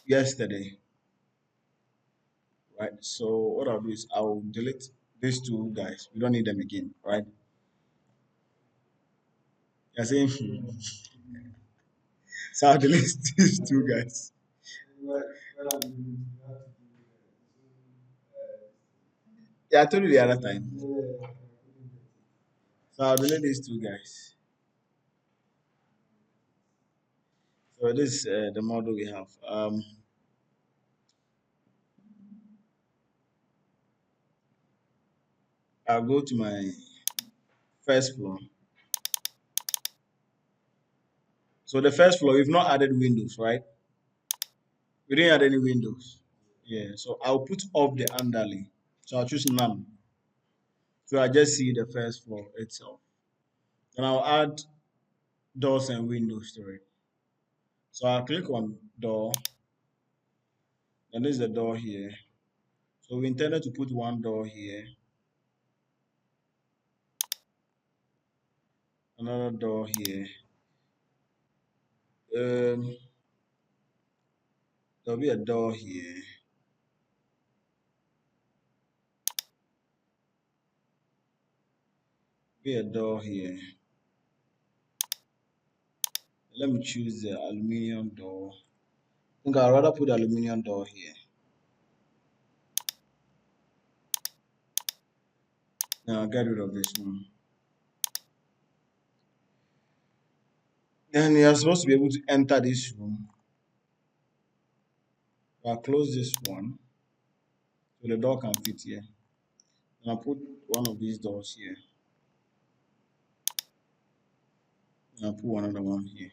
yesterday, right? So what I'll do is I'll delete these two guys. We don't need them again, right? You're saying, so I'll delete these two guys. Yeah, I told you the other time. So I'll delete these two guys. So this is the model we have. I'll go to my first floor. So the first floor, we've not added windows, right? We didn't add any windows. Yeah, so I'll put off the underlay. So I'll choose none. So I just see the first floor itself. Then I'll add doors and windows to it. So I'll click on door, and this is the door here. So we intended to put one door here, another door here. Um, there'll be a door here, be a door here. Let me choose the aluminium door. I think I'd rather put the aluminium door here. Now I'll get rid of this one. Then you're supposed to be able to enter this room. I'll close this one so the door can fit here. And I'll put one of these doors here. And I'll put another one here.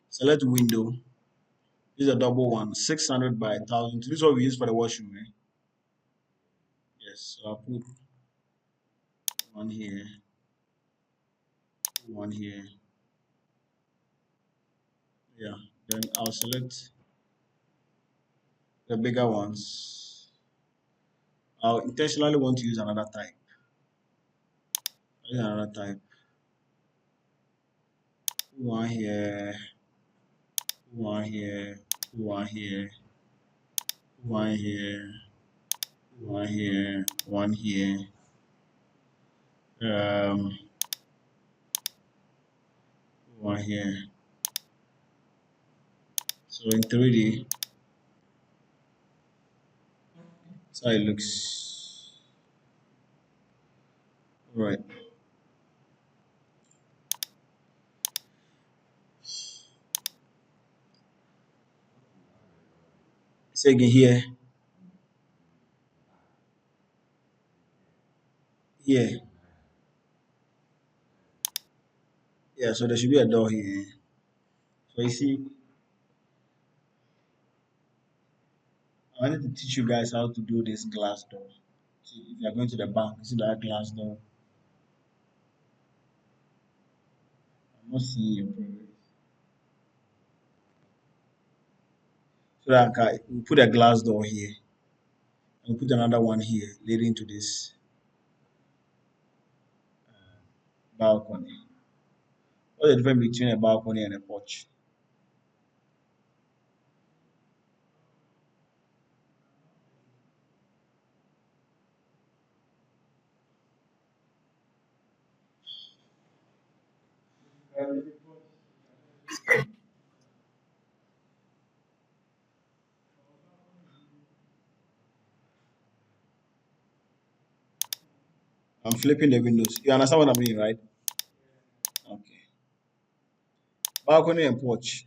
Select window. This is a double one, 600 by 1000. This is what we use for the washroom, right? Yes, so I'll put one here, one here. Yeah, then I'll select the bigger ones. I'll intentionally want to use another type. Use another type. One here, one here, one here, one here, one here, one here. Um, one here. So in 3D, that's how it looks. Right. Say again here, here. Yeah, so there should be a door here. So you see, I wanted to teach you guys how to do this glass door. See, if you're going to the bank, see that glass door. I'm not seeing your progress. So that we put a glass door here and put another one here leading to this balcony. What's the difference between a balcony and a porch? I'm flipping the windows. You understand what I mean, right? Okay. Balcony and porch.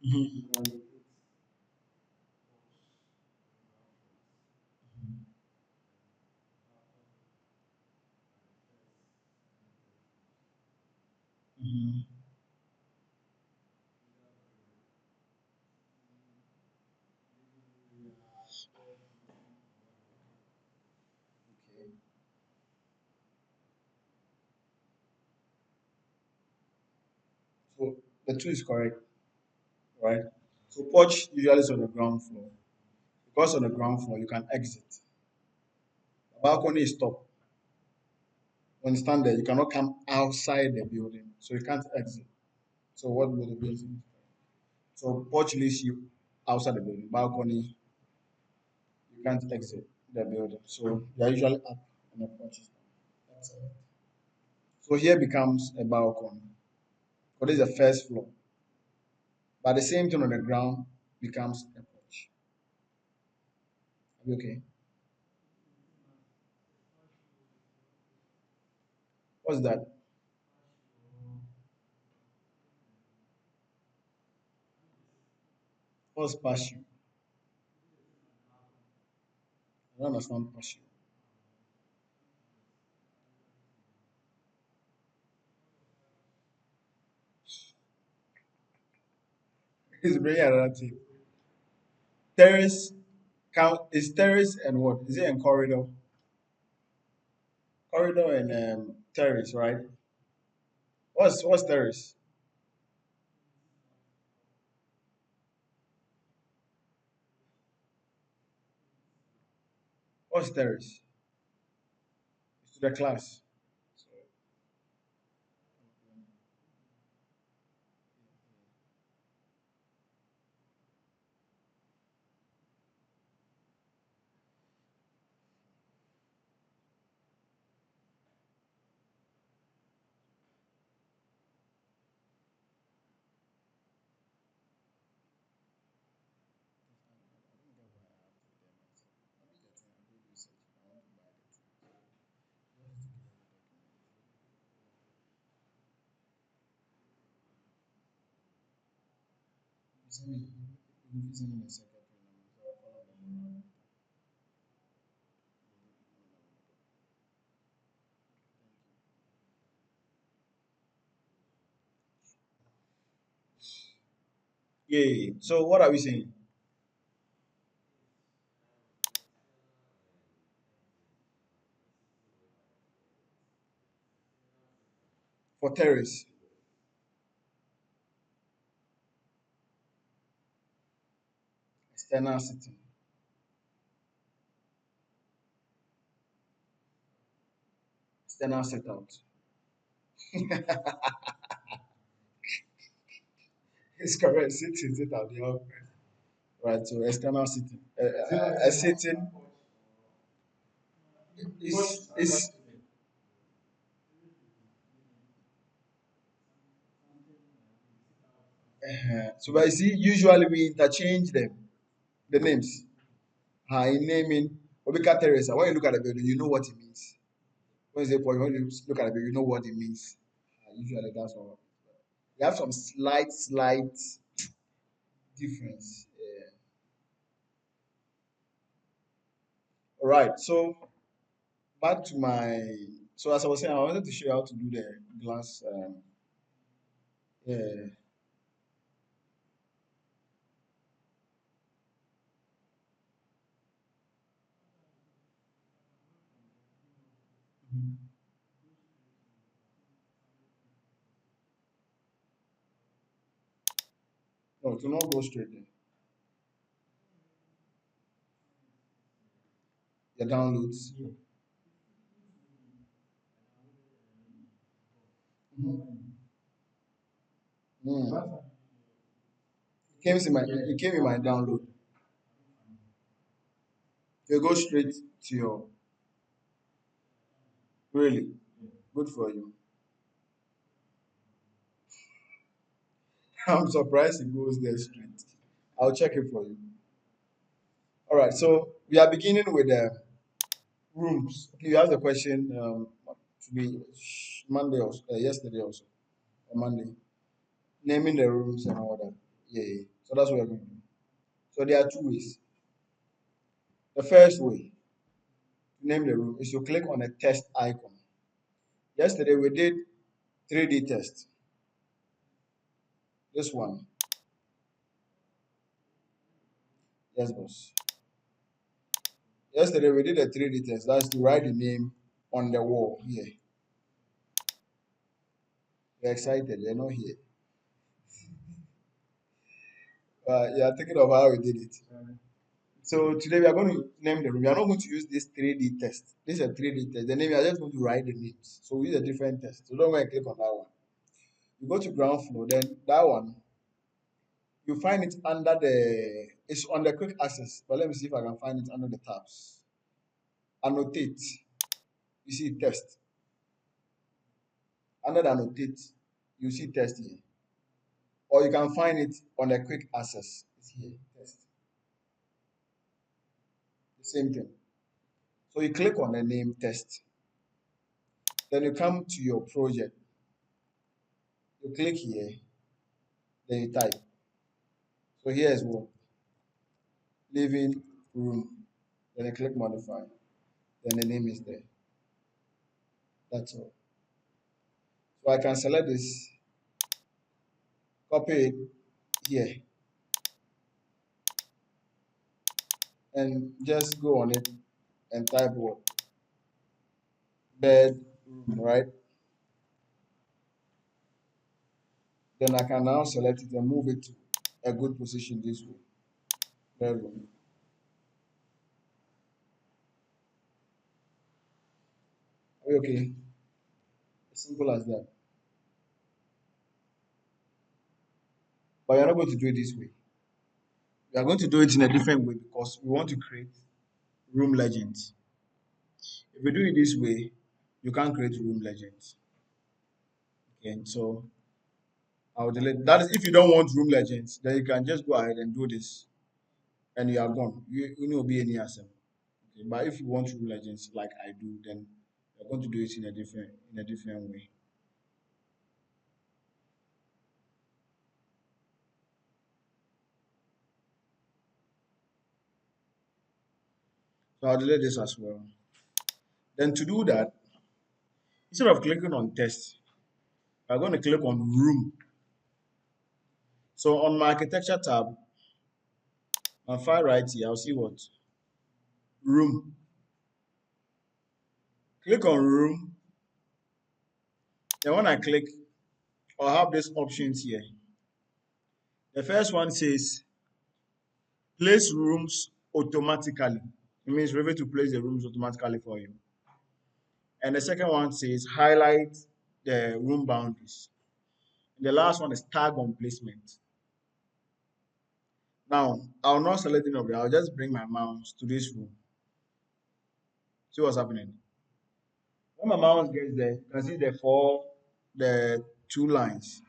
Mhm. Mhm. Okay. So the two is correct, right? So porch usually is on the ground floor Because on the ground floor, you can exit. The balcony is top. When you stand there, you cannot come outside the building, so you can't exit. So what will the building? So porch leaves you outside the building. Balcony, you can't exit the building. So they are usually up on the porches. That's it. So here becomes a balcony. So this is the first floor. But the same thing on the ground becomes a porch. Are you okay? What's that? What's patio? I don't understand patio. It's bringing another thing. Terrace count is terrace and what? Is it in corridor? Corridor and terrace, right? What's terrace? What's terrace? It's to the class. So, yeah. So what are we saying for terrace? External sitting, external sit out. It's correct. Sitting, sit out. Yeah. Right. So external sitting. A sitting is so. But you see, usually we interchange them, the names. In naming Obika Teresa, when you look at the building, you know what it means. When you say point, when you look at the building, you know what it means. Usually that's all. You have some slight difference. Yeah. All right. So back to my. So as I was saying, I wanted to show you how to do the glass. Yeah. Mhm. No, to not go straight there. Your downloads. Mhm. Mm. It came in my download. You go straight to your really good for you. I'm surprised it goes there straight. I'll check it for you. All right, so we are beginning with the rooms. Okay, you asked the question to be Monday or yesterday also, or Monday, naming the rooms and all that. Yeah, yeah. So that's what we're going to do. So there are two ways. The first way to name the room is to click on a test icon. Yesterday we did 3D test. This one, yes, boss. Yesterday we did a 3D test. That's to write the name on the wall here. You're excited. You're not here. You're thinking of how we did it. So today we are going to name the room. We are not going to use this 3D test. This is a 3D test. The name, we are just going to write the names. So we use a different test. So don't go and click on that one. You go to ground floor, then that one, you find it under the, it's on the quick access. But let me see if I can find it under the tabs. Annotate. You see test. Under the annotate, you see test here. Or you can find it on the quick access. It's here, test. The same thing. So you click on the name test. Then you come to your project. You click here, then you type. So here is what? Living room. Then I click modify. Then the name is there. That's all. So I can select this, copy it here, and just go on it and type what? Bedroom, right? Then I can now select it and move it to a good position this way. Bedroom. Are we okay? As simple as that. But you're not going to do it this way. We are going to do it in a different way because we want to create room legends. If we do it this way, you can't create room legends. Okay, so I'll delete that. Is if you don't want room legends, then you can just go ahead and do this, and you are gone. You know be any answer. Okay, but if you want room legends like I do, then you're going to do it in a different way. So I'll delete this as well. Then to do that, instead of clicking on test, I'm going to click on room. So on my architecture tab, on far right here, I'll see what? Room. Click on room. Then when I click, I'll have these options here. The first one says place rooms automatically. It means we're able to place the rooms automatically for you. And the second one says highlight the room boundaries. And the last one is tag on placement. Now, I'll not select any of it. I'll just bring my mouse to this room. See what's happening. When my mouse gets there, you can see the two lines.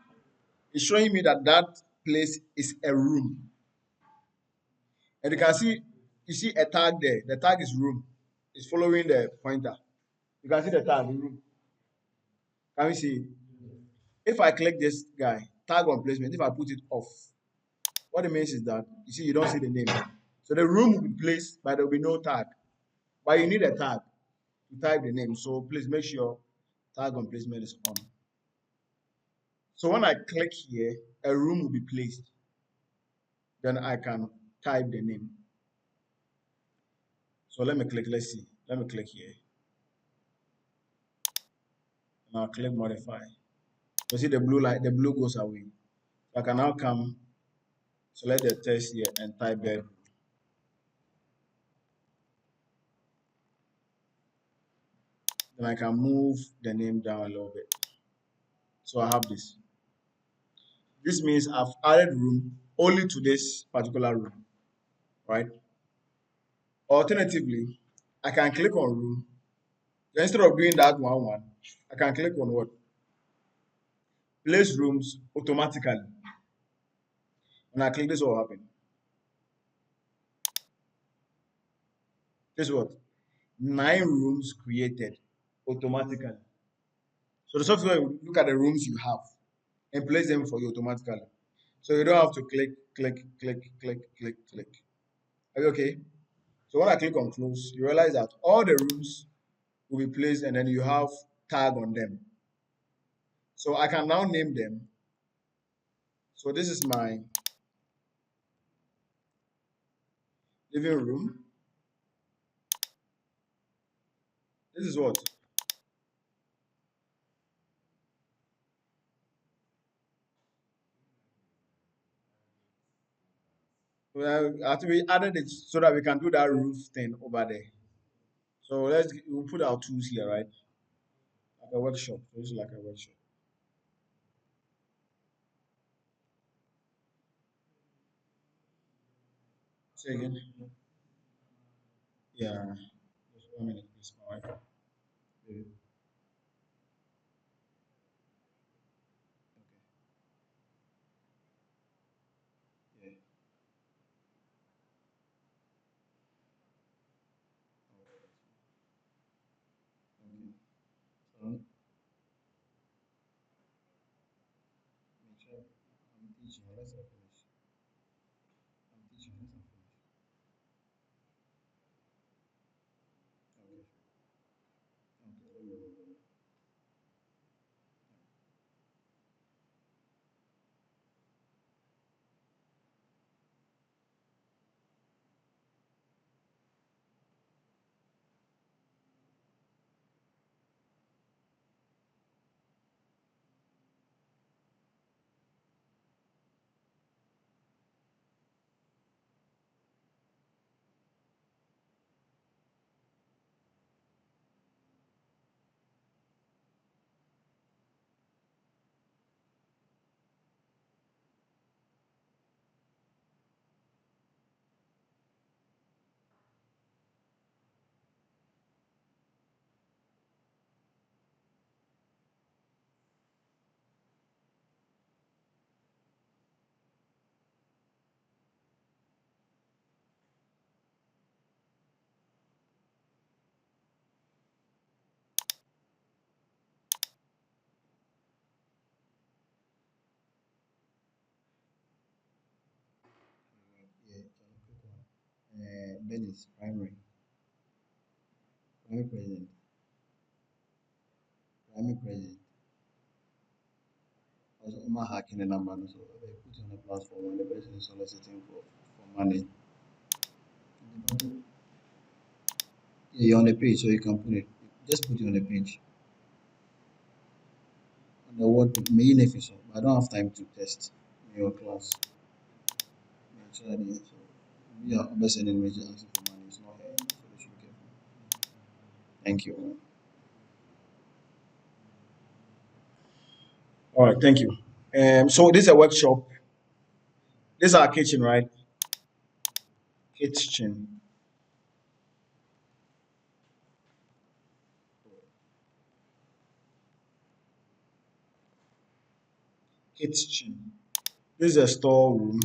It's showing me that that place is a room. And you can see, you see a tag there. The tag is room. It's following the pointer. You can see the tag, room. Can we see it? If I click this guy, tag on placement, if I put it off, what it means is that, you see, you don't see the name. So the room will be placed, but there will be no tag. But you need a tag to type the name. So please make sure tag on placement is on. So when I click here, a room will be placed. Then I can type the name. So let me click, let's see. Let me click here. And I'll click modify. You see the blue light, the blue goes away. So I can now come, select the text here and type bedroom. Then I can move the name down a little bit. So I have this. This means I've added room only to this particular room, right? Alternatively, I can click on room. Then instead of doing that one, I can click on what? Place rooms automatically. When I click, this will happen. This is what? 9 rooms created automatically. So the software will look at the rooms you have and place them for you automatically. So you don't have to click, click, click, click, click, click. Are you okay? So when I click on close, you realize that all the rooms will be placed and then you have tag on them. So I can now name them. So this is my living room. This is what? Well, actually, we added it so that we can do that roof thing over there. So we'll put our tools here, right? Like a workshop. So this is like a workshop. Say again. Yeah. Just 1 minute, please. All right. Yeah. Okay. Yeah. Okay. So make sure I'm teaching. Let's finish. I'm teaching. Let's finish. Okay. Okay. Yeah. Quick one. Then it's primary president, primary president. Also, Oma hacking the number, so they put on a platform and the person is soliciting for money. Yeah, you're on the page, so you can put it. Just put it on the page. On the word, main episode. I don't have time to test your class. Actually, so we are best in major asking for money. It's not here, so they should be careful. Thank you. All right, thank you. So this is a workshop. This is our kitchen, right? Kitchen, kitchen. This is a storeroom.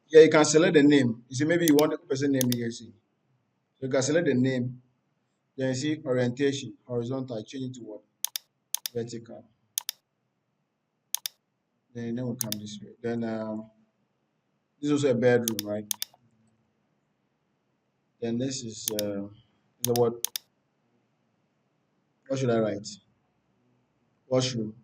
Yeah, you can select the name. You see, maybe you want the person name here. See, so you can select the name. Then you see orientation, horizontal. Change it to what? Vertical. Then the name will come this way. Then this is also a bedroom, right? Then this is the what? What should I write? Washroom,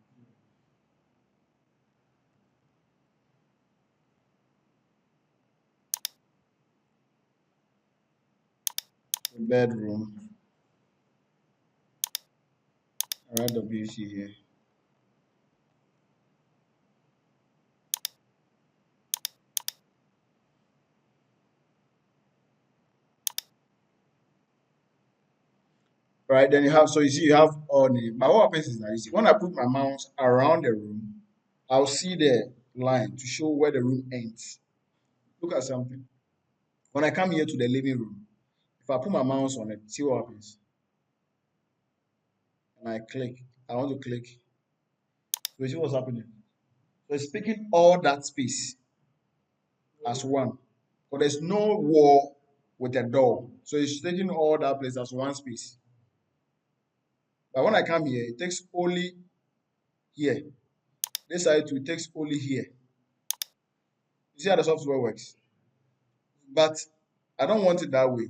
bedroom. I write WC here. Right, then you have, so you see you have all the, but what happens is that you see when I put my mouse around the room, I'll see the line to show where the room ends. Look at something. When I come here to the living room, if I put my mouse on it, see what happens. And I click, I want to click. So you see what's happening. So it's picking all that space as one. But there's no wall with a door. So it's taking all that place as one space. But when I come here, it takes only here. This side too, it takes only here. You see how the software works? But I don't want it that way.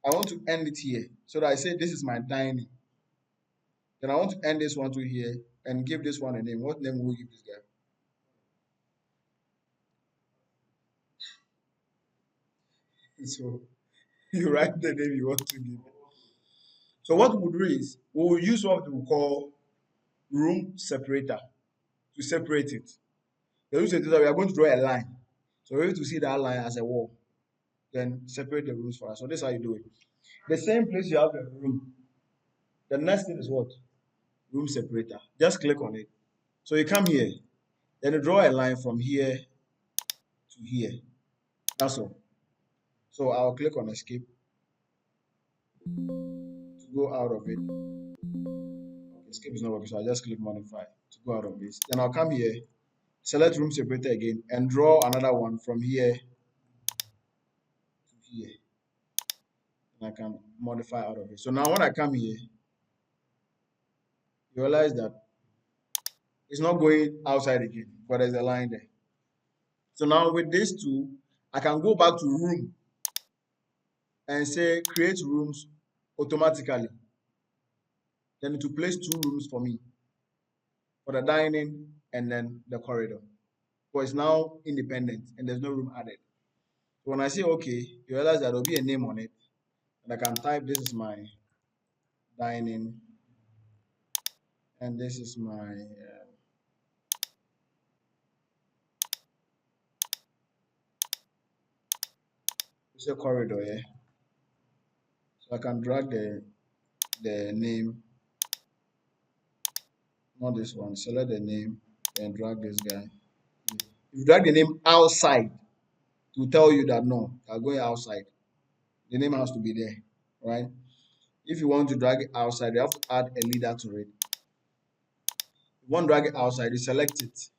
I want to end it here. So that I say this is my dining. Then I want to end this one to here and give this one a name. What name will we give this guy? So you write the name you want to give it. So what we'll do is we will use what we call room separator to separate it. The room separator, we are going to draw a line. So we're going to see that line as a wall. Then separate the rooms for us. So this is how you do it. The same place you have the room. The next thing is what? Room separator. Just click on it. So you come here. Then you draw a line from here to here. That's all. So I'll click on escape to go out of it. Okay, escape is not working, so I just click modify to go out of this. Then I'll come here, select room separator again, and draw another one from here to here. And I can modify out of it. So now when I come here, you realize that it's not going outside again, but there's a line there. So now with these two, I can go back to room and say create rooms automatically. Then it will place two rooms for me for the dining and then the corridor. But it's now independent and there's no room added. So when I say okay, you realize that there'll be a name on it, and I can type this is my dining and this is my it's a corridor, yeah. So I can drag the name, not this one. Select the name and drag this guy. If you drag the name outside, to tell you that no, you're going outside. The name has to be there, right? If you want to drag it outside, you have to add a leader to it. If you want to drag it outside, you select it.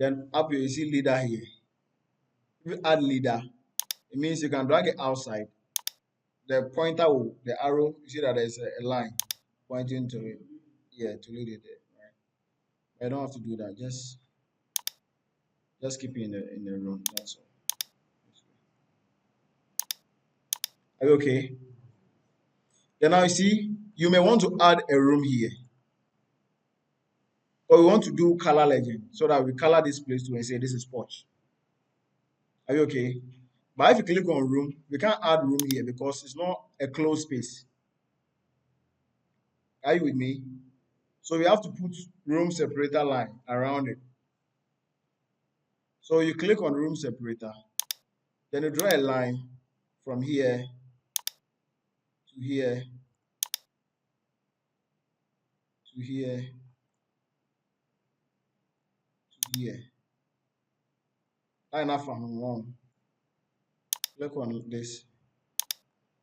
Then up here, you see leader here. If you add leader, it means you can drag it outside. The pointer will, the arrow, you see that there's a line pointing to it. Yeah, to lead it there, right? I don't have to do that. Just keep it in the room. That's all. Are you okay? Then now you see, you may want to add a room here. Or we want to do color legend so that we color this place to and say this is porch. Are you okay? But if you click on room, we can't add room here because it's not a closed space. Are you with me? So we have to put room separator line around it. So you click on room separator, then you draw a line from here to here to here to here. Enough from one. Click on this.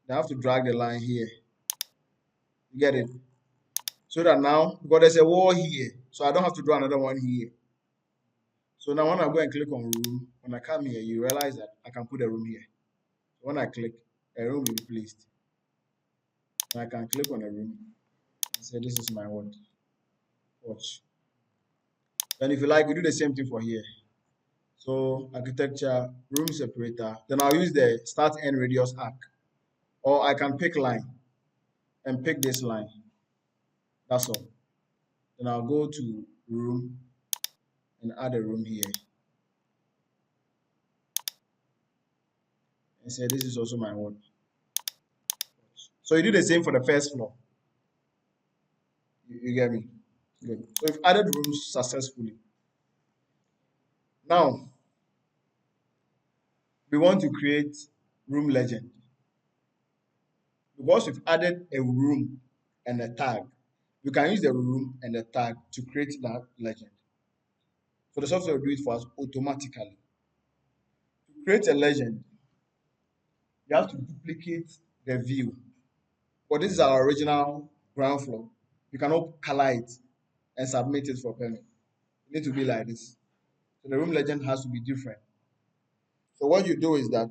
They have to drag the line here. You get it? So that now, because there's a wall here, so I don't have to draw another one here. So now when I go and click on room, when I come here, you realize that I can put a room here. So when I click, a room will be placed. And I can click on a room and say, this is my what? Watch. Then if you like, we do the same thing for here. So architecture, room separator. Then I'll use the start end radius arc. Or I can pick line and pick this line. That's all. Then I'll go to room and add a room here. And say this is also my one. So you do the same for the first floor. You get me? Good. So we've added rooms successfully. Now we want to create room legend. Because we've added a room and a tag, we can use the room and the tag to create that legend. So the software will do it for us automatically. To create a legend, you have to duplicate the view. But this is our original ground floor. You cannot color it and submit it for payment. It needs to be like this. So the room legend has to be different. So what you do is that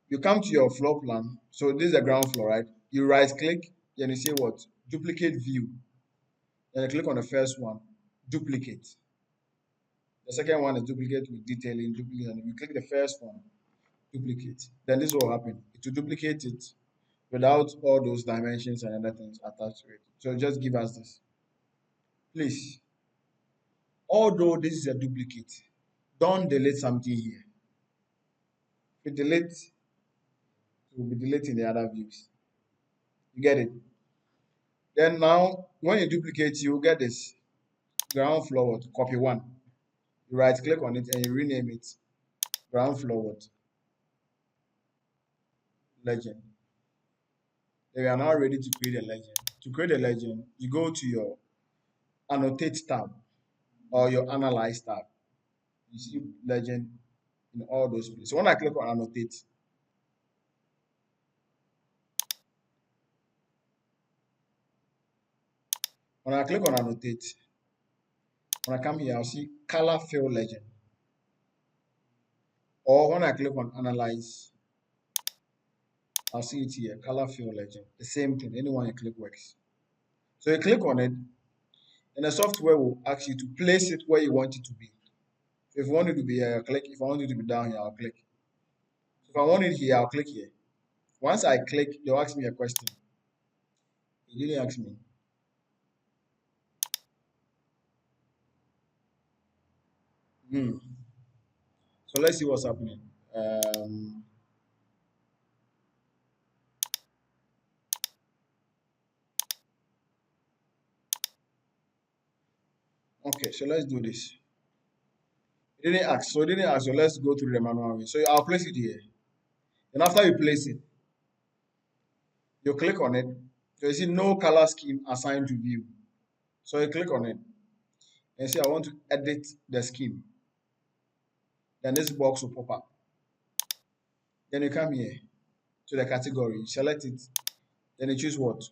you come to your floor plan. So this is the ground floor, right? You right click, then you say what? Duplicate view. Then you click on the first one, duplicate. The second one is duplicate with detailing, duplicate. And if you click the first one, duplicate. Then this will happen. It will duplicate it without all those dimensions and other things attached to it. So just give us this. Please, although this is a duplicate, don't delete something here. If you delete, it will be deleting the other views. You get it? Then now, when you duplicate, you get this ground floor what? Copy one. You right click on it and you rename it ground floor what? Legend. Then we are now ready to create a legend. To create a legend, you go to your annotate tab or your analyze tab. You see legend in all those places. So when I click on annotate, when I click on annotate, when I come here, I'll see color fill legend. Or when I click on analyze, I'll see it here, color fill legend. The same thing, anyone you click works. So you click on it, and the software will ask you to place it where you want it to be. So if you want it to be here, I'll click. If I want it to be down here, I'll click. So if I want it here, I'll click here. Once I click, they'll ask me a question. It didn't ask me. Hmm. So let's see what's happening. Okay, so let's do this. It didn't ask. So it didn't ask. So let's go through the manual way. So I'll place it here. And after you place it, you click on it. So you see no color scheme assigned to view. So you click on it and say I want to edit the scheme. Then this box will pop up. Then you come here to the category, select it. Then you choose what?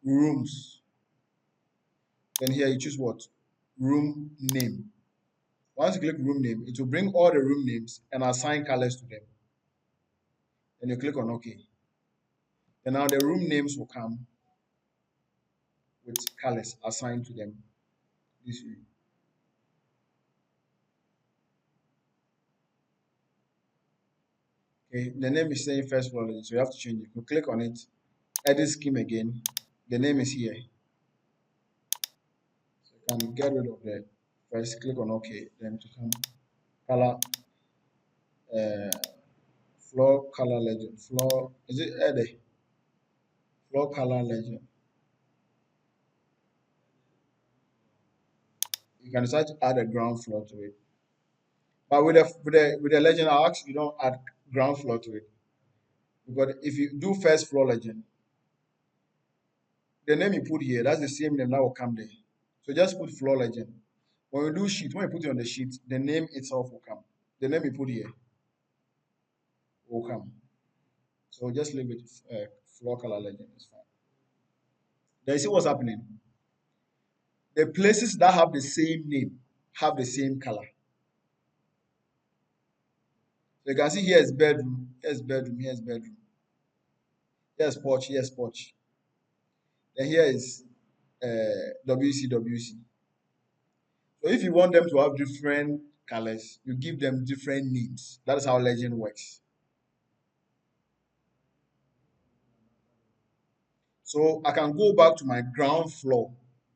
Rooms. Then here you choose what? Room name. Once you click room name, it will bring all the room names and assign colors to them. Then you click on OK. Then now the room names will come with colors assigned to them. This way. Okay, the name is saying first floor legend, so you have to change it. You click on it, edit scheme again. The name is here. So you can get rid of the first, click on OK, then to come color uh, floor color legend. Floor is it edit? Floor color legend. You can decide to add a ground floor to it. But with the legend, I'll ask you don't add ground floor to it. Because if you do first floor legend, the name you put here, that's the same name that will come there. So just put floor legend. When you do sheet, when you put it on the sheet, the name itself will come. The name you put here will come. So just leave it floor color legend. It's fine. Then you see what's happening. The places that have the same name have the same color. So you can see here is bedroom, here's bedroom, here's bedroom. Here's porch, here's porch. Then here is WC. So if you want them to have different colors, you give them different names. That is how legend works. So I can go back to my ground floor,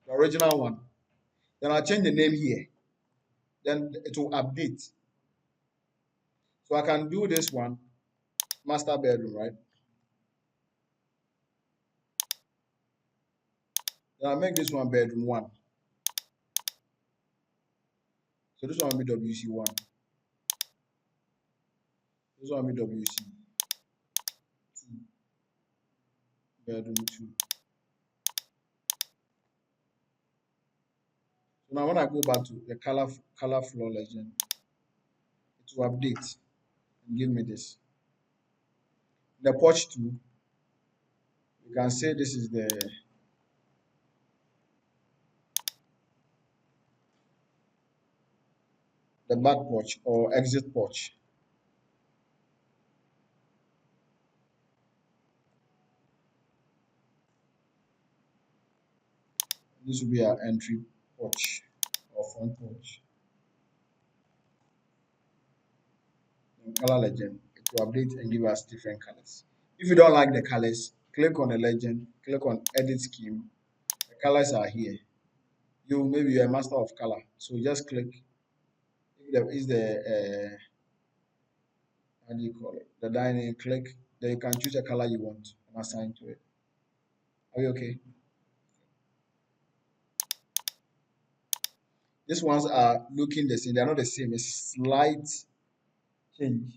the original one. Then I'll change the name here. Then it will update. So I can do this one, master bedroom, right? Then I'll make this one bedroom one. So this one will be WC1. This one will be WC2, bedroom 2. So now when I go back to the color floor legend, it will update and give me this. The porch 2, you can say this is the back porch or exit porch. This will be our entry porch or front porch. And color legend, it will update and give us different colors. If you don't like the colors, click on the legend, click on edit scheme. The colors are here. You maybe you're a master of color, so just click. If there is the how do you call it? The dining, click. Then you can choose a color you want and assign to it. Are you okay? These ones are looking the same. They are not the same. A slight change.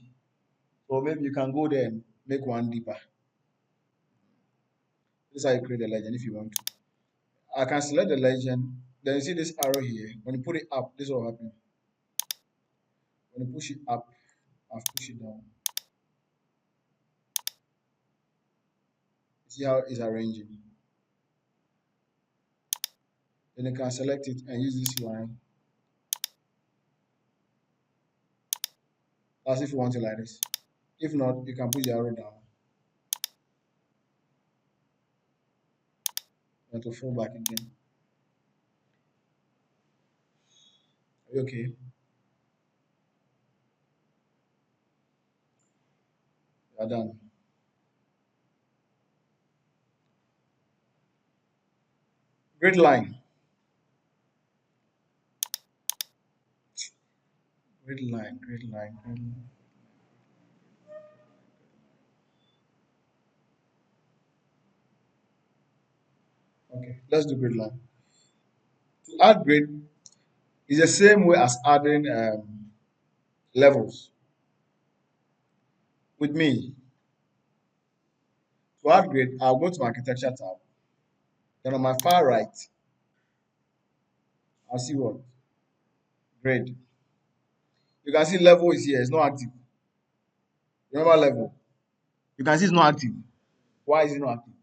So maybe you can go there and make one deeper. This is how you create a legend if you want to. I can select the legend. Then you see this arrow here. When you put it up, this will happen. When you push it up, I've pushed it down. See how it's arranging. Then you can select it and use this line as if you want it like this. If not, you can push the arrow down and to fall back again. Okay, you are done. Grid line. Grid line, grid line, grid line. Okay, let's do grid line. To add grid is the same way as adding levels. With me, to add grid, I'll go to my architecture tab. Then on my far right, I'll see what? Grid. You can see level is here, it's not active. Remember level. You can see it's not active. Why is it not active?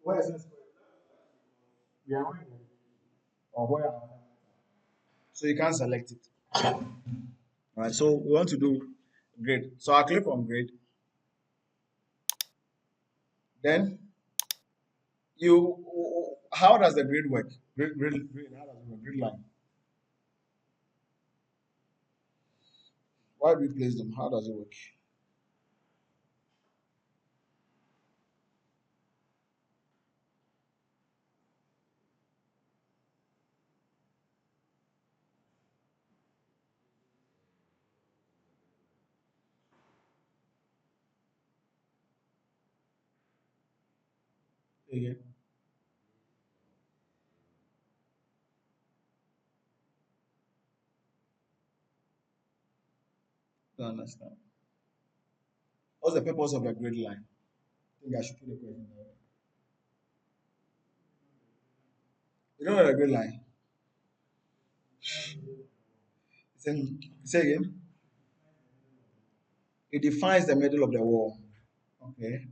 Where is it? We are not here. Or where? So you can't select it. All right, so we want to do grid. So I'll click on grid. Then you, how does the grid work? Grid, how does it work? Grid line. Why do we place them? How does it work? Again, don't understand. What's the purpose of a grid line? I think I should put a question there. You know what a grid line? Say, say again. It defines the middle of the wall. Okay.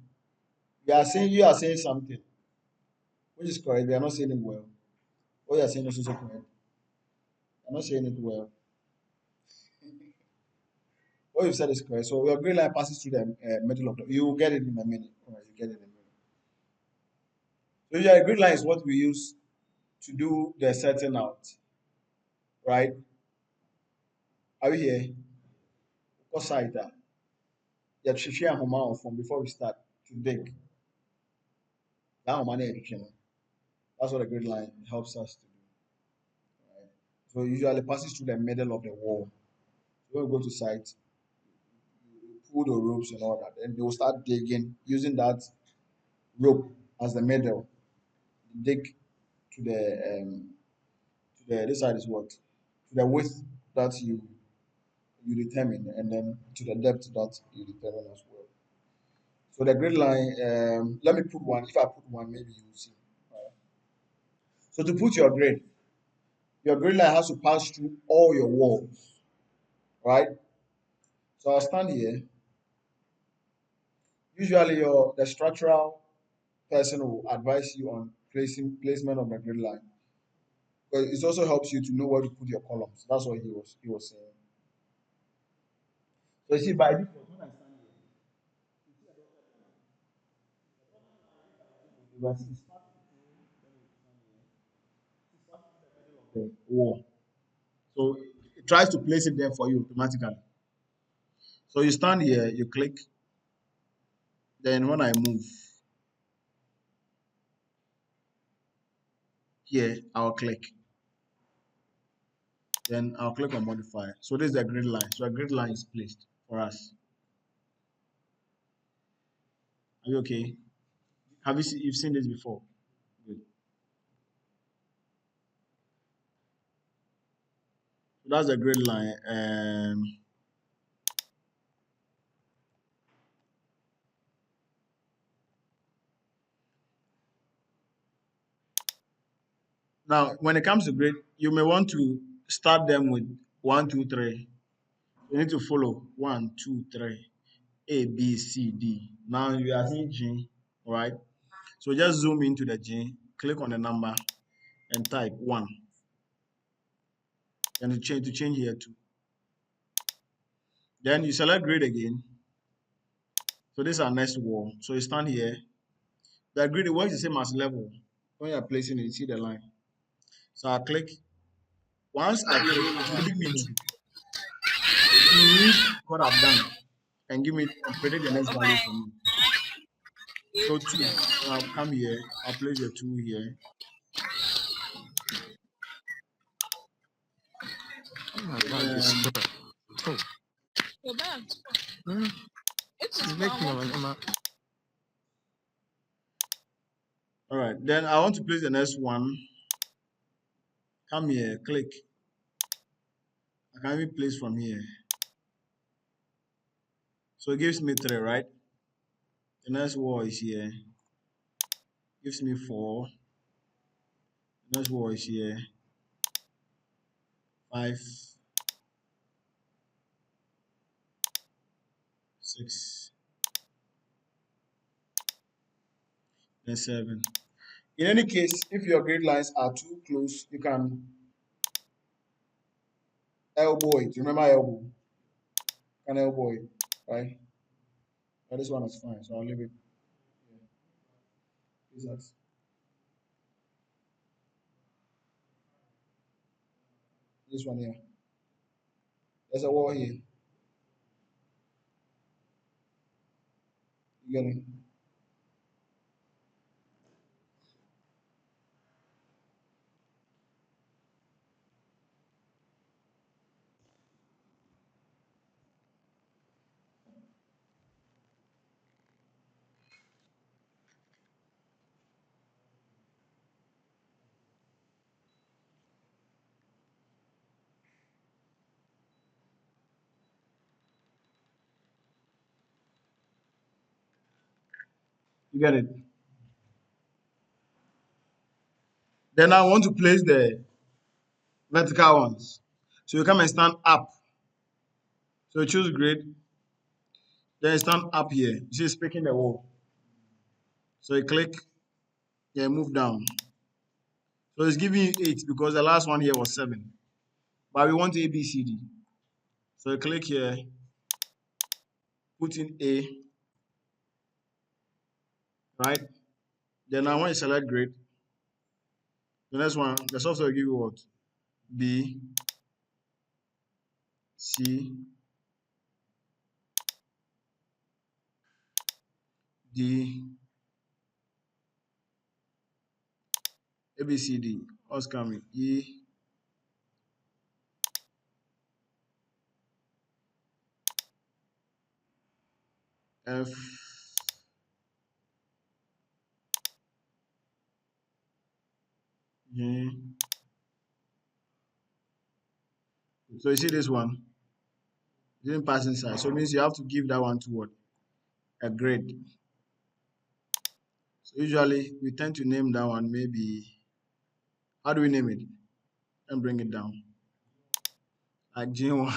You are saying something which is correct. We are not saying it well. What you are saying is also correct. I'm not saying it well. What you said is correct. So your green line passes through the middle of the. You will get it in a minute. All right, you get it in a minute. So your green line is what we use to do the setting out, right? Are we here? What side that? Yeah, share ahoma from before we start to dig. That ahoma na yɛhwehwɛ no. That's what a grid line helps us to do. Right? So it usually passes through the middle of the wall. So when we go to site, you pull the ropes and all that, and they will start digging using that rope as the middle. Dig to the this side is what? To the width that you determine, and then to the depth that you determine as well. So the grid line, let me put one. If I put one, maybe you will see. Alright. So to put your grid line has to pass through all your walls, right? So I'll stand here. Usually, your the structural person will advise you on placement of the grid line, but it also helps you to know where to put your columns. That's what he was saying. So you see, by default, when I stand here, you can see it's starting the wall. So it tries to place it there for you automatically. So you stand here, you click, then when I move, here, I'll click. Then I'll click on modify. So this is the grid line. So a grid line is placed for us. Are you okay? Have you've seen this before? Good. So that's the grid line. Now, when it comes to grid, you may want to start them with one, two, three. You need to follow one, two, three, A, B, C, D. Now you are seeing G, all right? So just zoom into the G, click on the number, and type one. And to change here too. Then you select grid again. So this is our next wall. So you stand here. The grid works the same as level. When you are placing it, you see the line. So I click. Once I click, it's giving me two. It will read what I've done and give me and predict the next value for me. So two. So I'll come here. I'll place the two here. Oh my God, this Um, square. Oh, Your bag. mm, It's it's just making about all right. Then I want to place the next one. Come here. Click. I can even place from here. So it gives me three, right? The next wall is here. Gives me four. The next wall is here. Five, six, then seven. In any case, if your grid lines are too close, you can elbow it. Remember elbow? You can elbow it, right? But this one is fine, so I'll leave it. Yeah. This one here. There's a wall here. You get it? You get it? Then I want to place the vertical ones. So you come and stand up. So you choose grid, then you stand up here. You see, it's picking the wall. So you click, yeah, move down. So it's giving you eight because the last one here was seven. But we want A, B, C, D. So you click here, put in A, right? Then now when you select grid, the next one, the software will give you what? B, C, D, A, B, C, D. What's coming? E, F, G. So you see this one? It didn't pass inside. So it means you have to give that one to what? A grade. So usually we tend to name that one maybe, how do we name it? And bring it down. Like G1,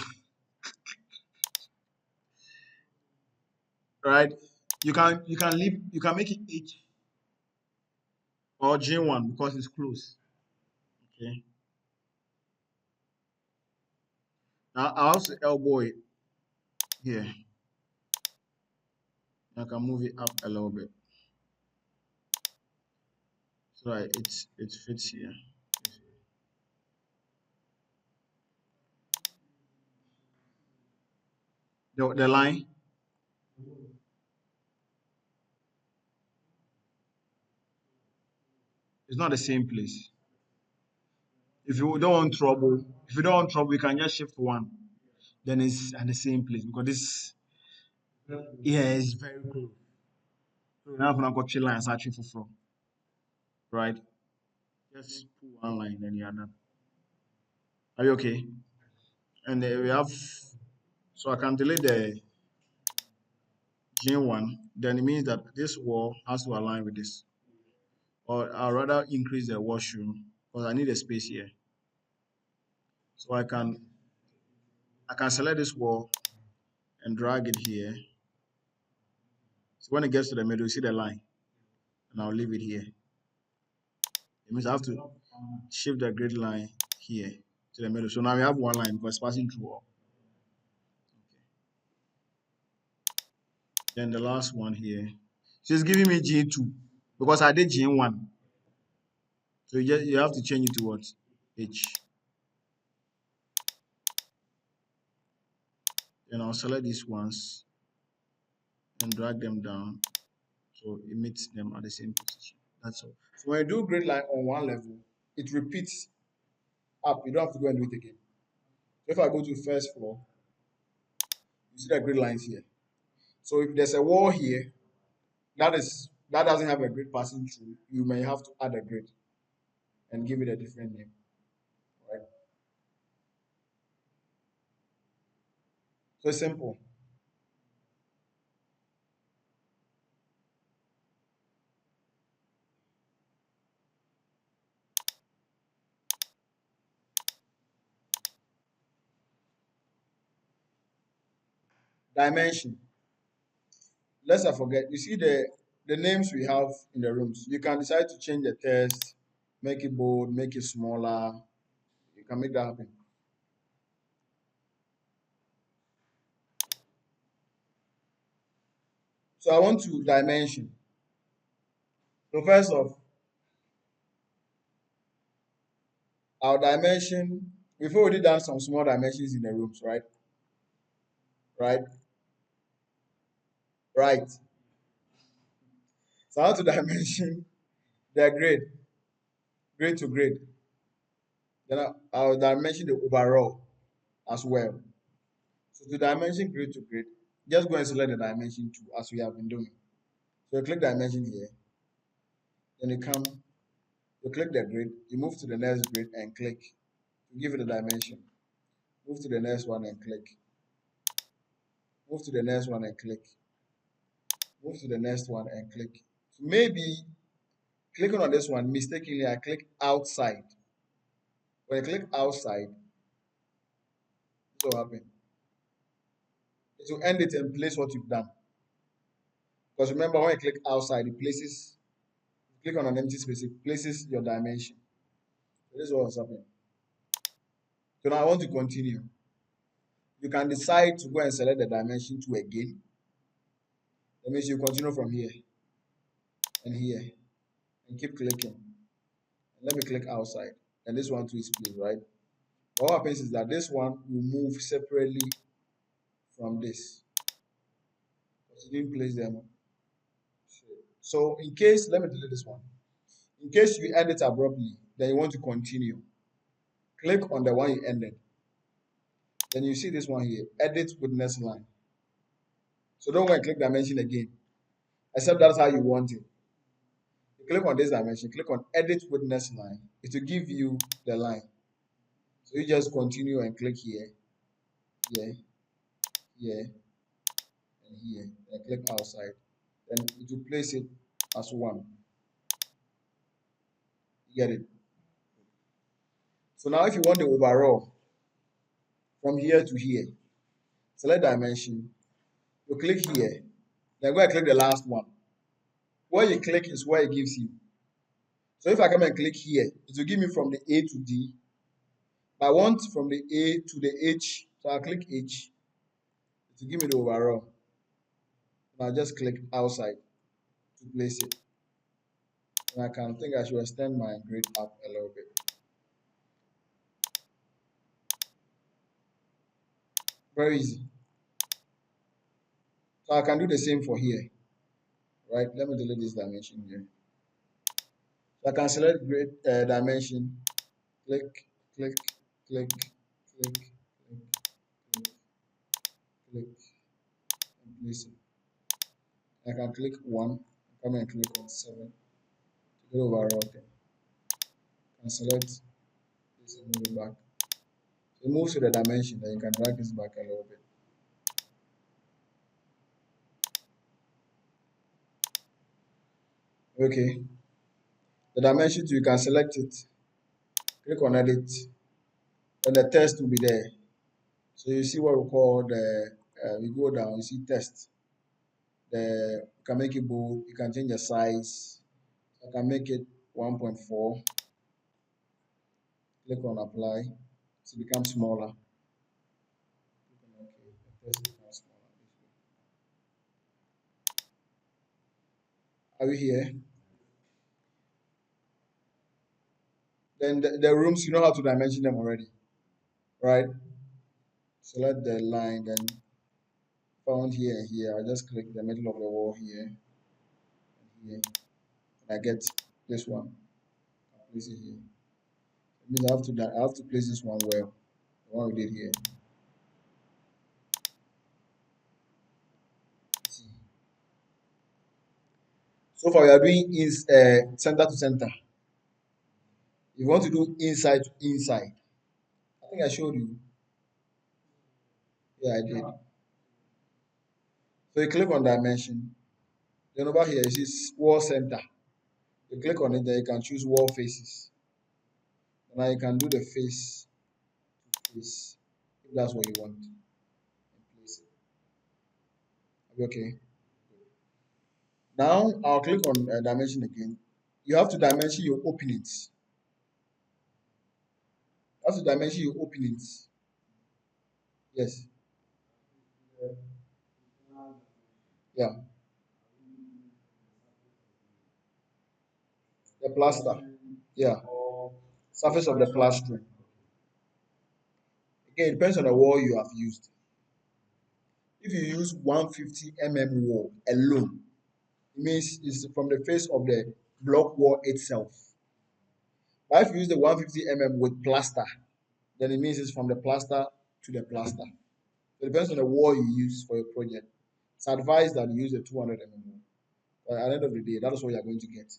right? You can leave, you can make it H or G1 because it's close. Okay. Now I also elbow it here. I can move it up a little bit. So that it fits here. The line is not the same place. if you don't want trouble, you can just shift one. Then it's at the same place because this here is very close. So now I'm got three lines actually from right. Just pull one line, then you're done. Are you okay? And we have so I can delete the G1. Then it means that this wall has to align with this, or I'll rather increase the washroom because I need a space here. So I can select this wall and drag it here. So when it gets to the middle, you see the line, and I'll leave it here. It means I have to shift the grid line here to the middle. So now we have one line because it's passing through all. Then the last one here. So it's giving me G2 because I did G1. So you have to change it to what? H. Then I'll select these ones and drag them down so it meets them at the same position. That's all. So when you do grid line on one level, it repeats up. You don't have to go and do it again. So if I go to first floor, you see the grid lines here. So if there's a wall here, that doesn't have a grid passing through, you may have to add a grid and give it a different name. Right? So it's simple. Dimension. Let's not forget, you see the names we have in the rooms. You can decide to change the text, make it bold, make it smaller. You can make that happen. So I want to dimension. So first off, our dimension, we've already done some small dimensions in the rooms, right? Right? Right. So I want to dimension the grade to grade. Then I'll dimension the overall as well. So to dimension grade to grade, just go and select the dimension tool as we have been doing. So you click dimension here, then you click the grid, you move to the next grid and click to give it a dimension. Move to the next one and click. Move to the next one and click. Move to the next one and click. So maybe clicking on this one, mistakenly I click outside. When I click outside, this will happen. It will end it and place what you've done. Because remember, when you click outside, it places, click on an empty space, it places your dimension. So this is what's happening. So now I want to continue. You can decide to go and select the dimension tool again. That means you continue from here and here and keep clicking. And let me click outside. And this one too is placed, right? What happens is that this one will move separately from this. Because you didn't place them. So in case, let me delete this one. In case you end it abruptly, then you want to continue. Click on the one you ended. Then you see this one here, edit witness line. So don't go and click dimension again, except that's how you want it. You click on this dimension, click on edit witness line. It will give you the line. So you just continue and click here, here, here, and here, and click outside. Then it will place it as one. You get it? So now if you want the overall from here to here, select dimension, you click here, then go and click the last one. Where you click is where it gives you. So if I come and click here, it will give me from the A to D. I want from the A to the H, so I'll click H. It will give me the overall. And I'll just click outside to place it. And I can think I should extend my grid up a little bit. Very easy. So I can do the same for here. Right? Let me delete this dimension here. So I can select grid dimension, click, click, click, click, click, click, click, and place it. I can click 1, come and click on 7 to get overall thing. Can select this and move it back. So it moves to the dimension, then you can drag this back a little bit. Okay, the dimension too, you can select it, click on edit, and the text will be there. So you see what we call the, we go down, you see text. You can make it bold, you can change the size. I can make it 1.4, click on apply, so it becomes smaller. Click on OK, the text becomes smaller. Are you here? Then the rooms, you know how to dimension them already, right? Select the line, then found here and here. I just click the middle of the wall here and here, and I get this one. I place it here. It means I have to place this one well, the one we did here. See. So far, we are doing is center to center. If you want to do inside to inside, I think I showed you. Yeah, I did. So you click on dimension. Then over here, you see wall center. You click on it, then you can choose wall faces. Now you can do the face to face if that's what you want. And place it. Okay. Now I'll click on dimension again. You have to dimension your openings. You have to dimension your openings. Yes. Yeah. The plaster. Yeah. Surface of the plastering. Again, it depends on the wall you have used. If you use 150 wall alone, it means it's from the face of the block wall itself. But if you use the 150 with plaster, then it means it's from the plaster to the plaster. So it depends on the wall you use for your project. It's advised that you use the 200 wall. But at the end of the day, that is what you are going to get.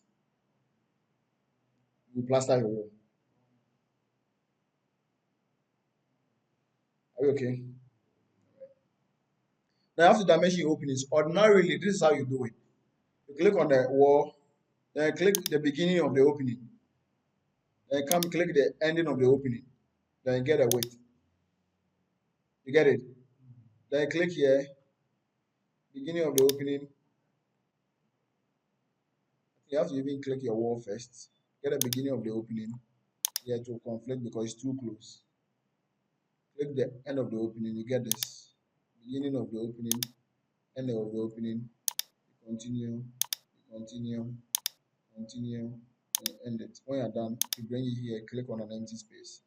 You plaster your wall. Are you okay? Now you have to dimension your openings. Ordinarily, this is how you do it. You click on the wall, then click the beginning of the opening. Then come click the ending of the opening. Then you get a width. You get it? Then click here, beginning of the opening. You have to even click your wall first. Get the beginning of the opening. Here to conflict because it's too close. Click the end of the opening, you get this. Beginning of the opening, end of the opening, you continue, continue, and end it. When you're done, you bring it here, click on an empty space,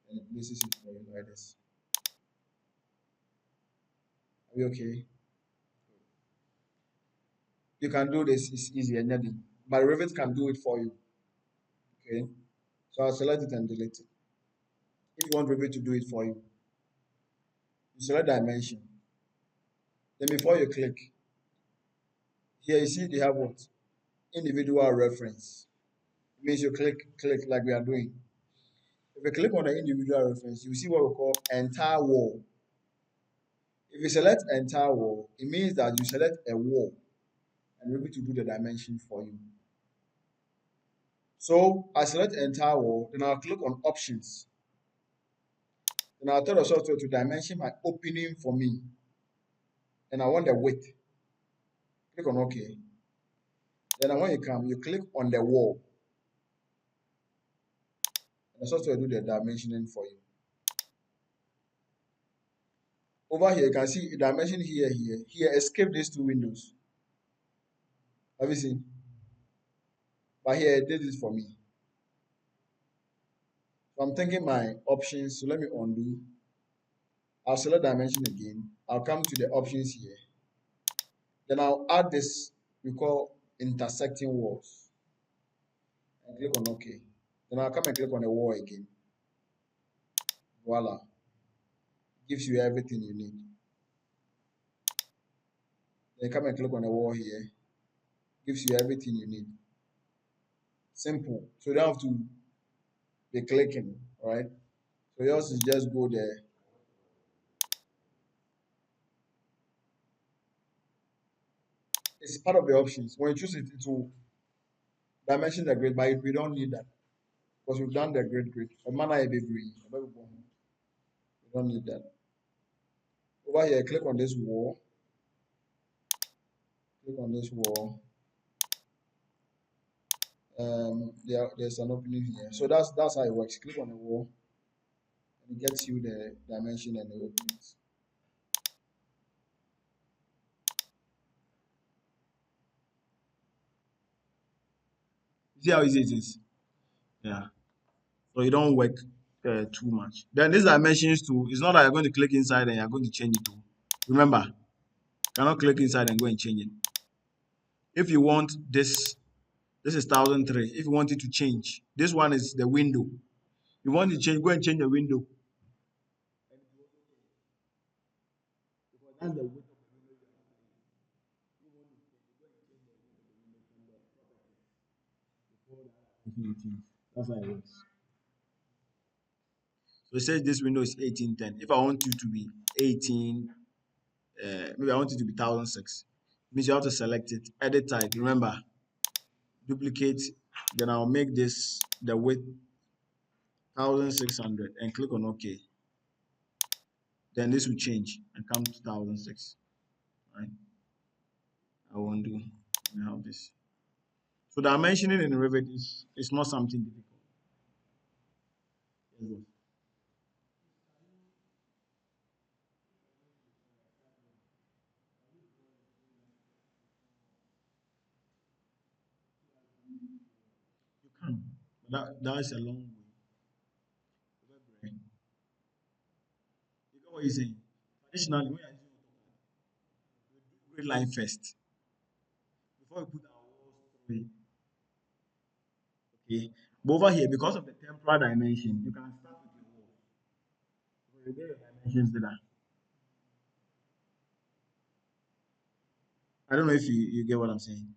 and it places it for you like this. Are you okay? You can do this, it's easy and nothing. But Revit can do it for you. Okay. So I'll select it and delete it. If you want Revit to do it for you, you select dimension. Then before you click, here you see they have what? Individual reference. It means you click like we are doing. If you click on the individual reference, you see what we call entire wall. If you select entire wall, it means that you select a wall and we're able to do the dimension for you. So I select entire wall, then I'll click on options. Then I'll tell the software to dimension my opening for me. And I want the width. Click on OK. Then when you come, you click on the wall. And the software will do the dimensioning for you. Over here, you can see dimension here. Here, escape these two windows. Have you seen? But here, it did it for me. So I'm thinking my options. So let me undo. I'll select dimension again. I'll come to the options here. Then I'll add this we call intersecting walls. And click on OK. Then I'll come and click on the wall again. Voila. Gives you everything you need. Then come and click on the wall here. Gives you everything you need. Simple. So you don't have to be clicking, right? So yours is just go there. It's part of the options. When you choose it, it will dimension the grid, but we don't need that because we've done the grid. A mana a baby. We don't need that. Over here, click on this wall. Click on this wall. There's an opening here. So that's how it works. Click on the wall and it gets you the dimension and the openings. See how easy it is? Yeah. So you don't work too much. Then these dimensions too, it's not that you're going to click inside and you're going to change it too. Remember, you cannot click inside and go and change it. If you want this is 1003. If you want it to change, this one is the window. You want to change, go and change the window. Because that's the width of the window you are applying. You want to change, go and change the width of the window from the properties before that change. That's how it works. So it says this window is 1810. If I want you to be 18, maybe I want it to be 1006. Means you have to select it, edit type. Remember, duplicate. Then I'll make this the width 1600 and click on OK. Then this will change and come to 1006. Right? I won't do. I have this. So dimensioning in Revit is not something difficult. Yes, you can. That is a long way. You get what you're saying? Traditionally, when you're using AutoCAD, we do grid line first before we put our walls through it. Okay. But over here, because of the temporal dimension, you can start with your walls. So you get your dimensions there. I don't know if you get what I'm saying.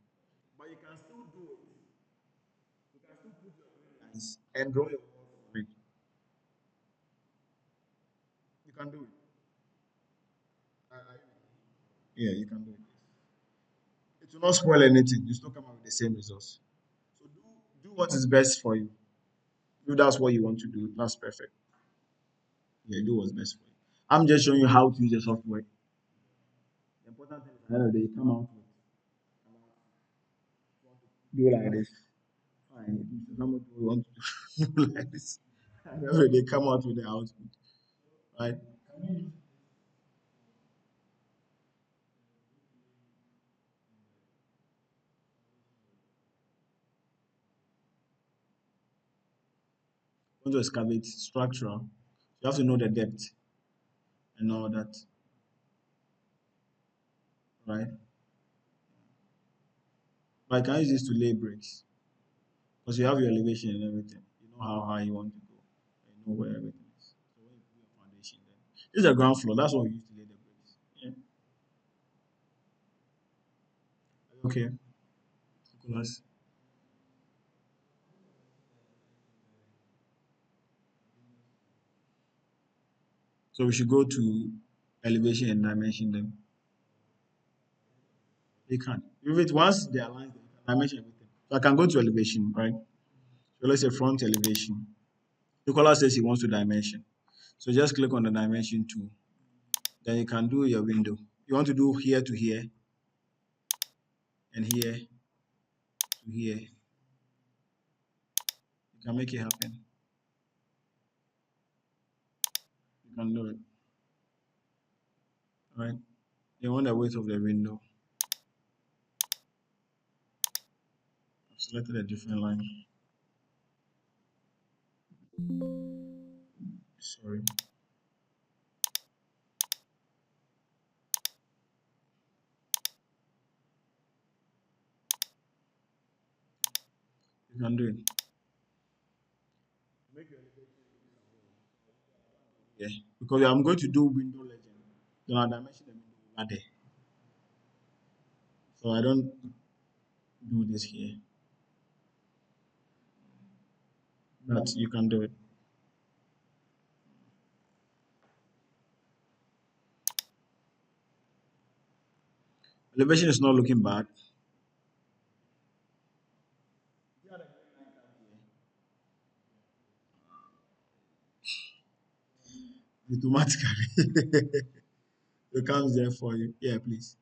But you can still do it. You can still put your grid lines and draw your walls from it. You can do it. Yeah, you can do it. It will not spoil anything. You still come out with the same results. So do what is best for you. If that's what you want to do, that's perfect. Yeah, do what's best for you. I'm just showing you how to use the software. The important thing is at the end of the day, you come out with do like this. Fine. How much do you want to do like this? And then they come out with the output, right? Want to excavate structural, you have to know the depth and all that, right? But I can use this to lay bricks because you have your elevation and everything. You know how high you want to go. And you know where everything is. So when you put your foundation, then this is the ground floor. That's what we use to lay the bricks. Yeah. Okay. Nicholas. So we should go to elevation and dimension them. You can. If it once they align, you can dimension everything. So I can go to elevation, right? So let's say front elevation. Nicholas says he wants to dimension. So just click on the dimension tool. Then you can do your window. You want to do here to here and here to here. You can make it happen. You can do it. All right. You want the width of the window. I've selected a different line. Sorry. You can do it. Make your elevation. Yeah, because I'm going to do window legend. Then I'll dimension the window over there. So I don't do this here. But you can do it. Elevation is not looking bad. Automatically. It comes there for you. Yeah, please.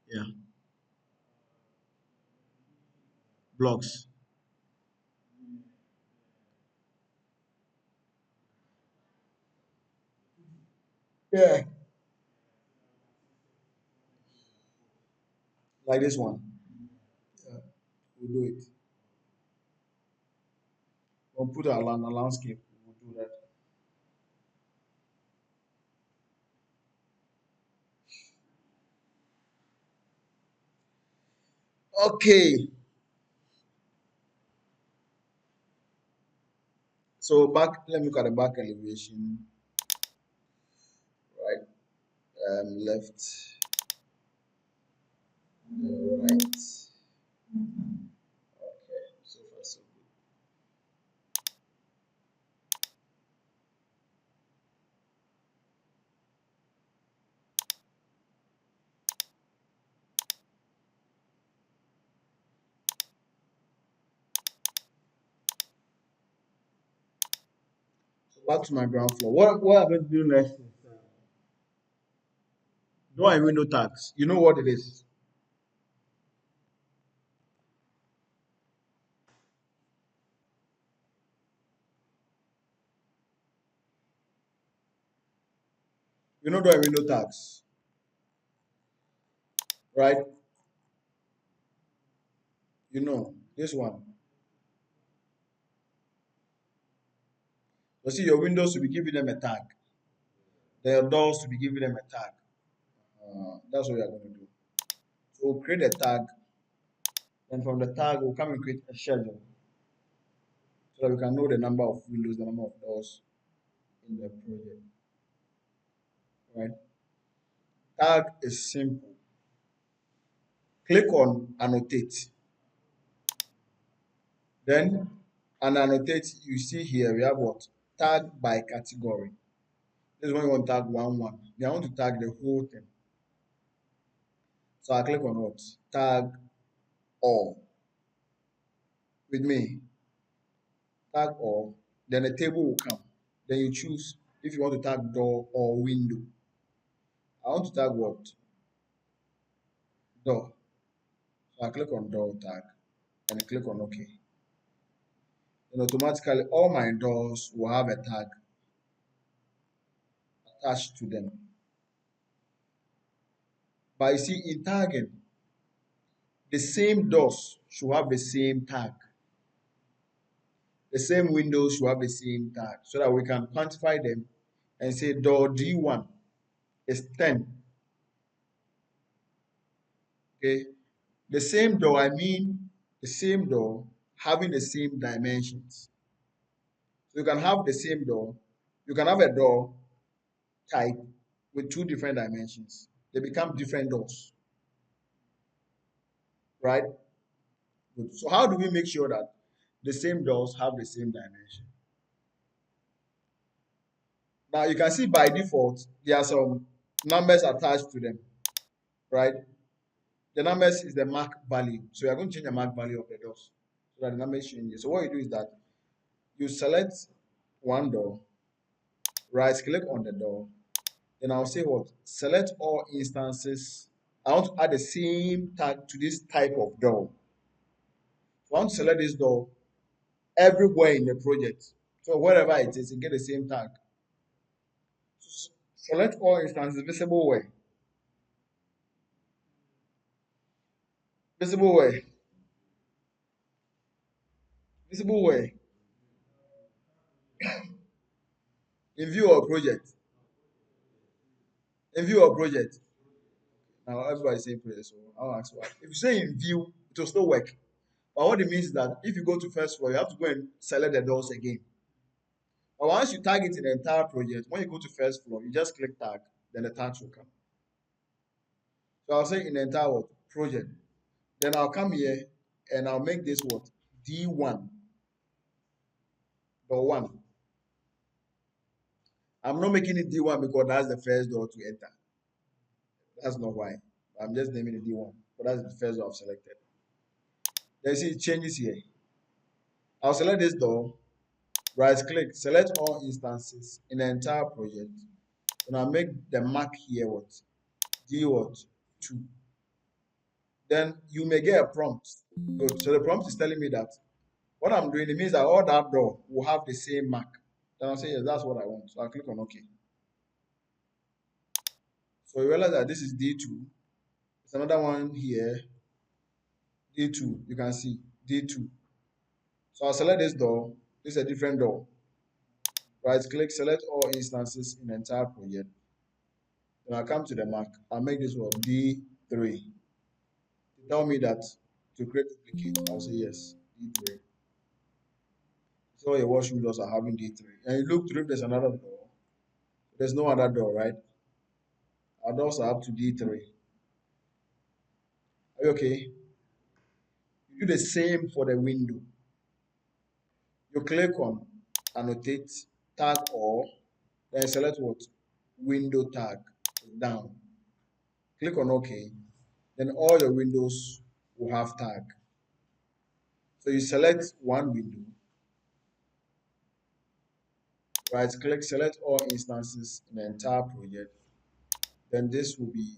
Yeah. Blocks. Yeah. Like this one. Yeah. We'll do it. We'll put a landscape. We'll do that. Okay. So back, let me look at the back elevation. Right. Left, right. Okay. So far, so good. So back to my ground floor. What I'm going to do next is door and window tags. You know what it is? You know door and window tags, right? You know this one. You see, your windows will be giving them a tag. Their doors will be giving them a tag. That's what we are going to do. So we'll create a tag, and from the tag, we'll come and create a schedule so that we can know the number of windows, the number of doors in the project, right? Tag is simple. Click on annotate. Then, and annotate, you see here, we have what? Tag by category. This is when you want to tag one. Then I want to tag the whole thing. So I click on what? Tag all. With me, tag all. Then a table will come. Then you choose if you want to tag door or window. I want to tag what? Door. So I click on door tag and click on OK. Then automatically all my doors will have a tag attached to them. But you see, in tagging, the same doors should have the same tag. The same windows should have the same tag so that we can quantify them and say door D1 is 10. Okay. The same door, I mean the same door having the same dimensions. So you can have the same door, you can have a door type with two different dimensions. They become different doors, right? Good. So how do we make sure that the same doors have the same dimension? Now you can see by default there are some numbers attached to them, right? The numbers is the mark value. So you're going to change the mark value of the doors so that the numbers changes. So what you do is that you select one door, right click on the door, then I'll say what? Select all instances. I want to add the same tag to this type of door. So I want to select this door everywhere in the project. So wherever it is, you get the same tag. Select all instances visible where? Visible where? Visible where? In view of project. In view of project. Now everybody say project, so I'll ask why. If you say in view, it will still work. But what it means is that if you go to first floor, you have to go and select the doors again. But once you tag it in the entire project, when you go to first floor, you just click tag, then the tags will come. So I'll say in the entire what? Project. Then I'll come here and I'll make this what? D1 door 1. I'm not making it D1 because that's the first door to enter. That's not why. I'm just naming it D1. But that's the first door I've selected. Then see it changes here. I'll select this door, right click, select all instances in the entire project. And I'll make the mark here what? D what? 2. Then you may get a prompt. Good. So the prompt is telling me that what I'm doing, it means that all that door will have the same mark. Then I'll say, yes, that's what I want. So I'll click on OK. So you realize that this is D2. There's another one here, D2. You can see D2. So I'll select this door. This is a different door. Right click, select all instances in the entire project. Then I'll come to the mark. I'll make this one D3. Tell me that to create duplicate, I'll say yes, D3. So your wash windows are having D3. And you look through if there's another door. There's no other door, right? Our doors are up to D3. Are you okay? You do the same for the window. You click on annotate, tag all, then select what? Window tag down. Click on OK. Then all your windows will have tag. So you select one window, right click, select all instances in the entire project. Then this will be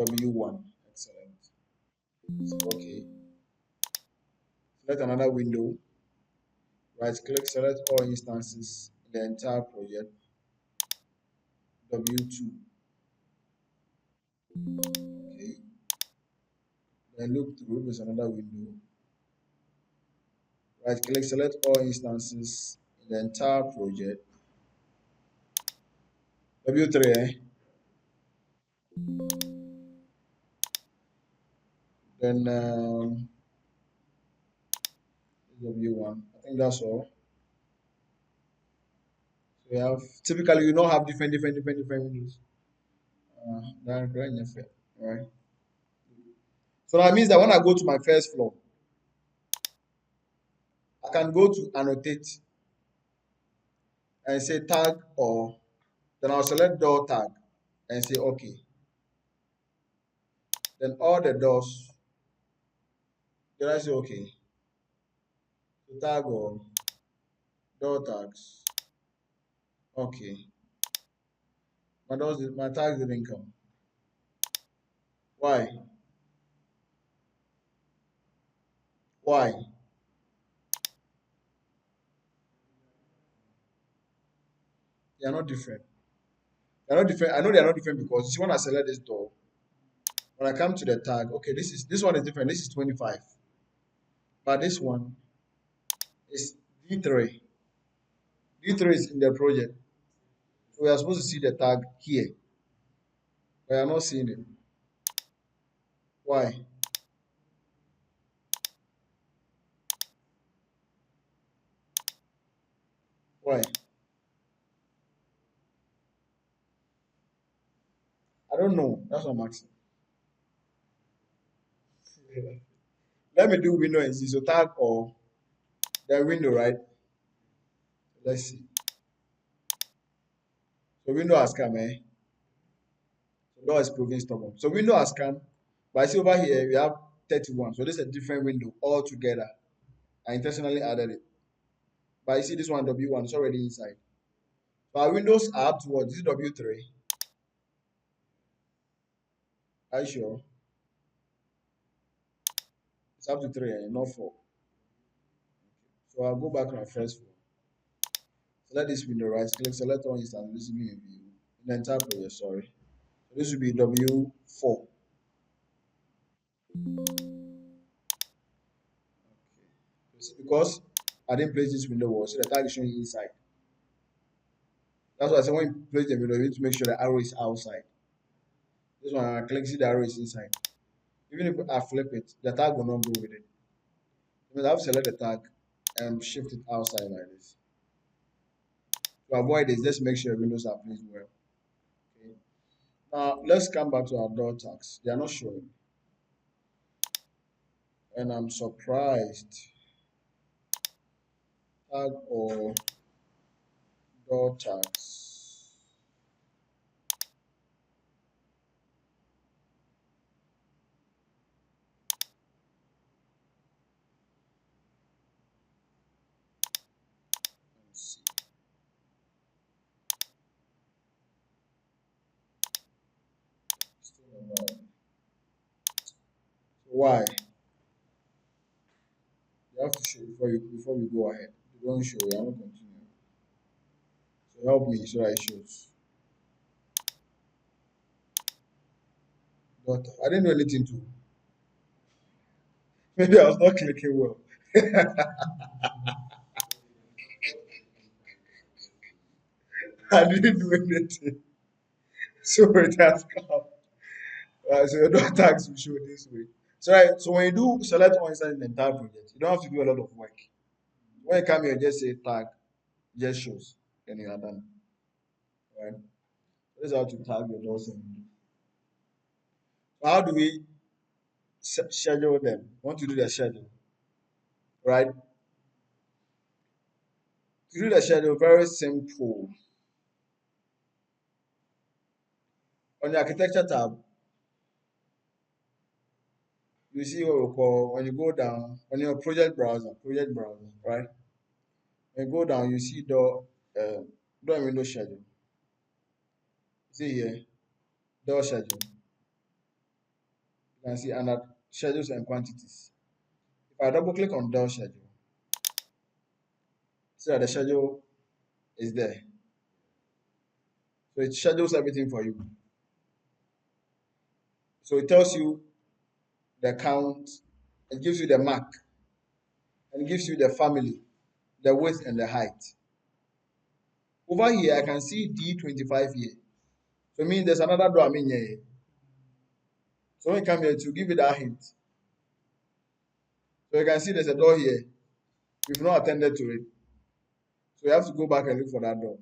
W1. Excellent. So, okay. Select another window, right click, select all instances in the entire project. W2. Okay. Then look through, there's another window. Right click, select all instances in the entire project. W3, eh? Then W1. I think that's all. So we have typically you don't have different windows. All right. So that means that when I go to my first floor, I can go to annotate and say tag or then I'll select door tag and say okay. Then all the doors, then I say okay. So tag or door tags. Okay. My tags didn't come. Why? Why? They are not different. They're not different. I know they are not different because you see when I select this door, when I come to the tag, okay, this one is different. This is 25. But this one is D3. D3 is in the project. So we are supposed to see the tag here. We are not seeing it. Why? Why? I don't know. That's what I'm asking. Let me do window and see. So tag or the window, right? Let's see. So window has come, eh? So door is proving stubborn. So window has come, but I see over here we have 31. So this is a different window altogether. I intentionally added it. But you see this one W1 is already inside. So our windows are up to what? This is W3. Are you sure? It's up to 3, not 4. So I'll go back to my first floor. Select this window, right click, select all instance, this will be in view. In the entire project, sorry. So this will be W4. You see, because I didn't place this window wall, so the tag is showing inside. That's why I said when you place the window, you need to make sure the arrow is outside. This one, I click, see the arrow is inside. Even if I flip it, the tag will not go with it. I have to select the tag and shift it outside like this. To avoid this, just make sure your windows are placed well. Okay. Now let's come back to our door tags. They are not showing, and I'm surprised. Tag or door tags. Let's see. Still not. So why? You have to show before we go ahead. If you don't show, you are not continuing. So help me so I shows. But I didn't do anything to. Maybe I was not clicking well. I didn't do anything. So it has come. So your door tags will show this way. So right, so when you do select one inside the entire project, you don't have to do a lot of work. When you come here, just say tag, just shows, and you are done. Right? This is how to tag your doors and windows. So how do we schedule them? Want to do the schedule, right? To do the schedule, very simple. On the architecture tab, you see what we call when you go down on your project browser, right? When you go down, you see door and window schedule. See here, door schedule. You can see under schedules and quantities. If I double click on door schedule, see that the schedule is there. So it schedules everything for you. So it tells you the count, it gives you the mark, and it gives you the family, the width and the height. Over here, I can see D25 here. So it means there's another door I'm in here. So when you come here to give you that hint. So you can see there's a door here. We've not attended to it. So you have to go back and look for that door.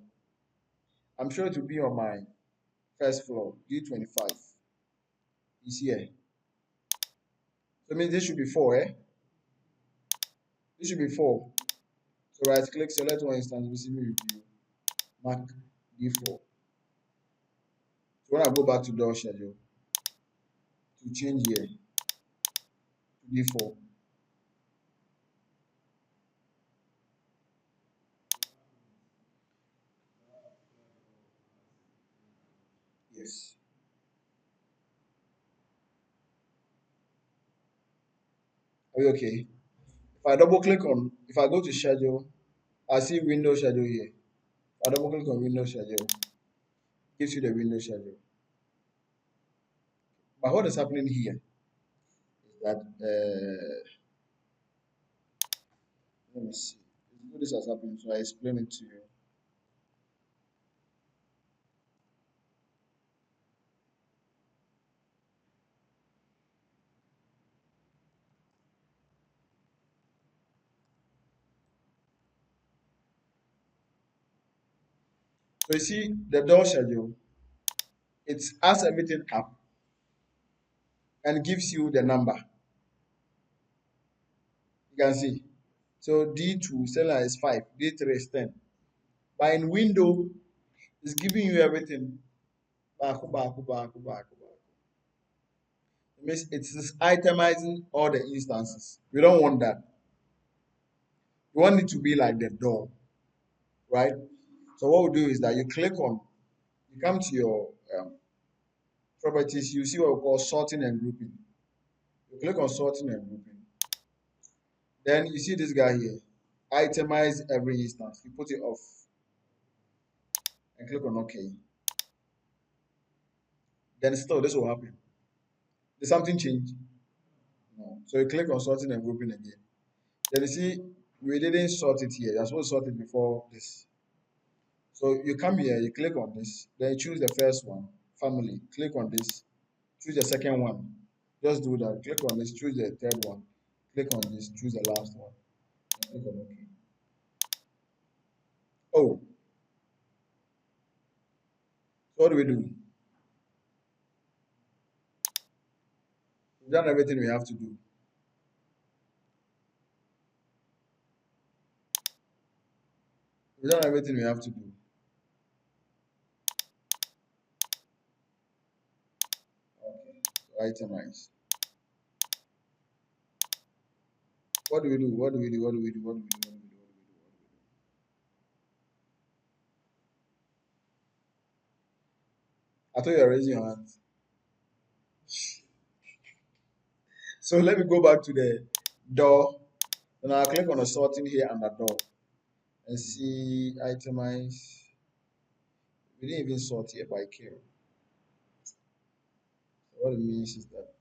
I'm sure it will be on my first floor, D25. It's here. So it means this should be 4, eh? This should be 4. So right click, select one instance, receiving review, mark D4. So when I go back to door schedule, to change here to D4. Yes. Are you okay? If I double click on, if I go to schedule, I see window schedule here. If I double click on window schedule, gives you the window schedule. But what is happening here is that, let me see. This has happened, so I explain it to you. So you see the door schedule, it adds everything up and gives you the number. You can see. So D2, Stella is 5, D3 is 10. But in window, it's giving you everything. Back, back, back, back, back. It means it's itemizing all the instances. We don't want that. We want it to be like the door, right? So what we do is that you come to your properties, you see what we call sorting and grouping. You click on sorting and grouping. Then you see this guy here, itemize every instance. You put it off and click on OK. Then still this will happen. Did something change? No. So you click on sorting and grouping again. Then you see we didn't sort it here. You're supposed to sort it before this. So you come here, you click on this, then you choose the first one, family. Click on this, choose the second one. Just do that. Click on this, choose the third one. Click on this, choose the last one. Click on OK. Oh, So what do we do? We've done everything we have to do. We've done everything we have to do. Okay. So itemize. What do we do? What do we do? What do we do? What do we do? What do we do? What do we do? What do we do? I thought you were raising your hand. So let me go back to the door. Then I'll click on the sorting here under door and see itemize. We didn't even sort here by care. So what it means is that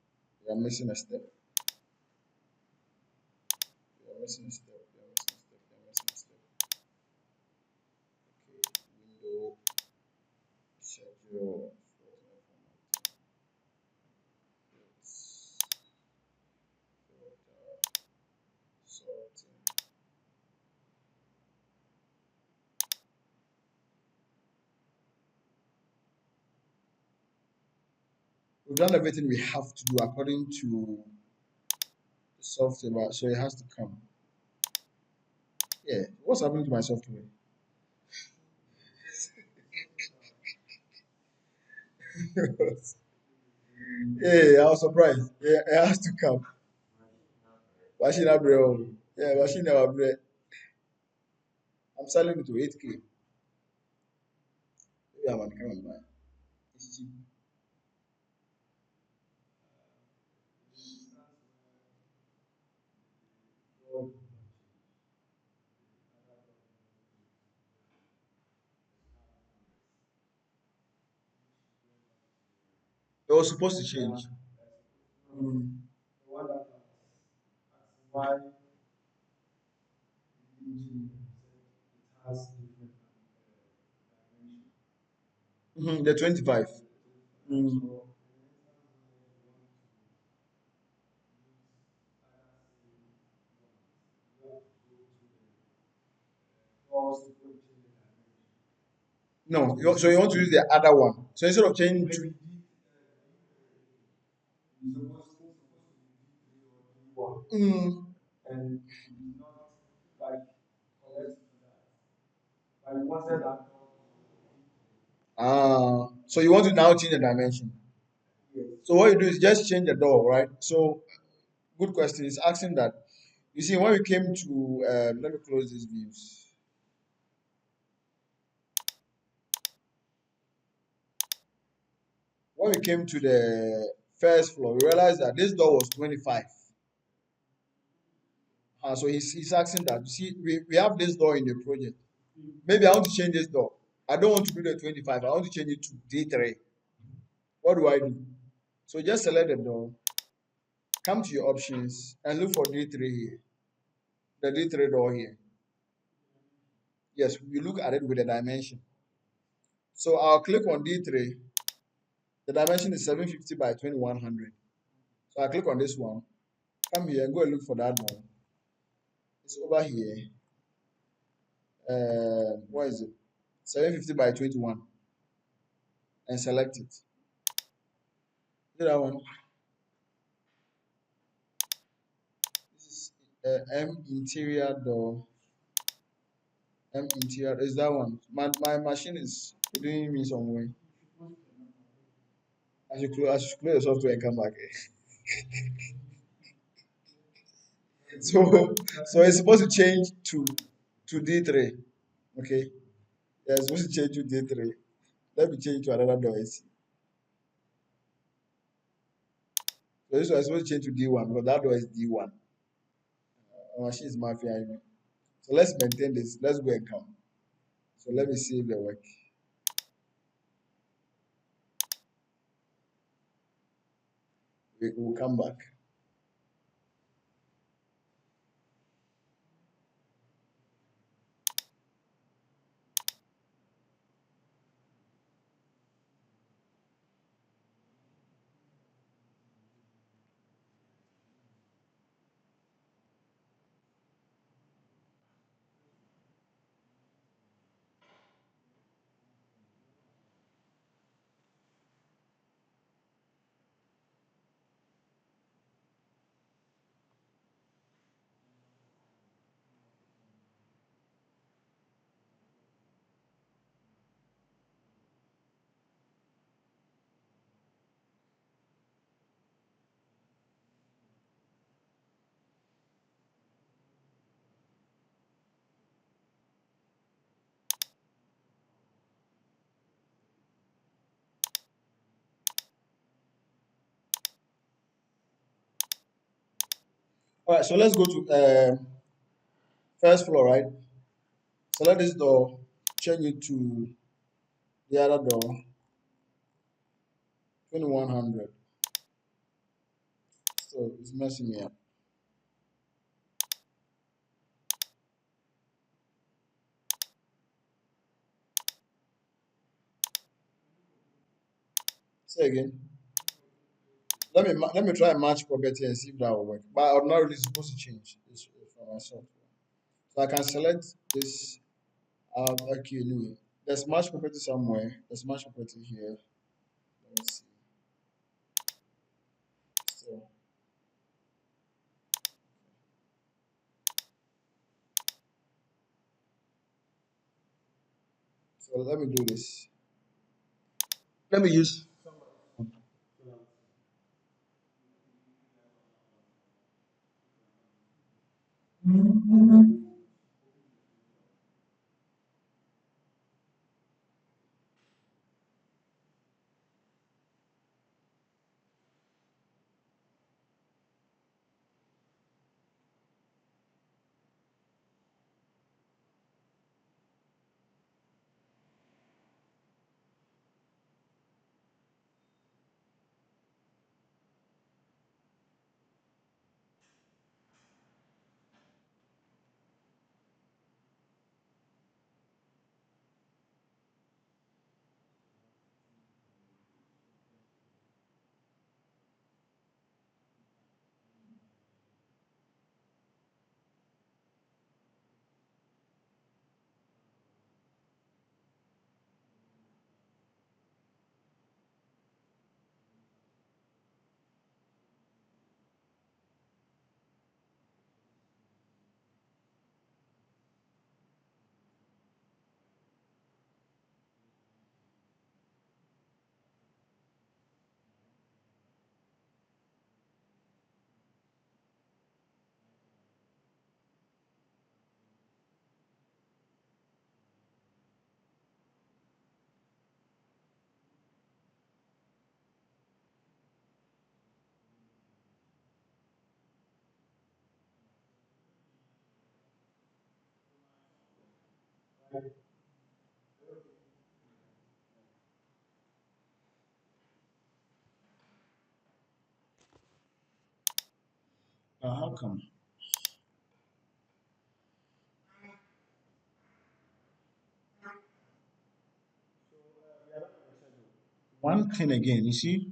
we are missing a step. We are missing a step. We are missing a step. We are missing a step. Okay. Window schedule. Sorting. We've done everything we have to do according to the software, so it has to come. Yeah. What's happening to my software? Yeah, I was surprised. Yeah, it has to come. Machine bro. Yeah, machine bro. I'm selling it to 8K. Yeah, man, come on, man. It's cheap. It was supposed to change. Mm. The 25. Mm. No, so you want to use the other one. So instead of changing to. Mm. So you want to now change the dimension. So what you do is just change the door, right? So good question. It's asking that. You see, when we came to, let me close these views. When we came to the first floor, we realized that this door was 25. So he's asking that. You see, we have this door in the project. Maybe I want to change this door. I don't want to do the 25. I want to change it to D3. What do I do? So just select the door, come to your options, and look for D3 here. The D3 door here. Yes, we look at it with the dimension. So I'll click on D3. The dimension is 750 by 2100. So I click on this one. Come here and go and look for that one. It's over here. What is it? 750 by 21. And select it. See that one? This is M interior door. M interior is that one. My machine is doing me some way. I should close the software and come back. So it's supposed to change to D3. Okay. Yeah, it's supposed to change to D3. Let me change to another door. So this one is supposed to change to D1 because that door is D1. Our machine is mafia. So let's maintain this. Let's go and come. So let me see if they work. We will come back. All right, so let's go to first floor, right? Select this door, change it to the other door, 2100. So it's messing me up. Say again. Let me try and match property and see if that will work. But ordinarily it's supposed to change. It's for myself. So I can select this. Okay, anyway. There's match property somewhere. There's match property here. Let me see. So, so let me do this. Let me use. How come? One thing again, you see,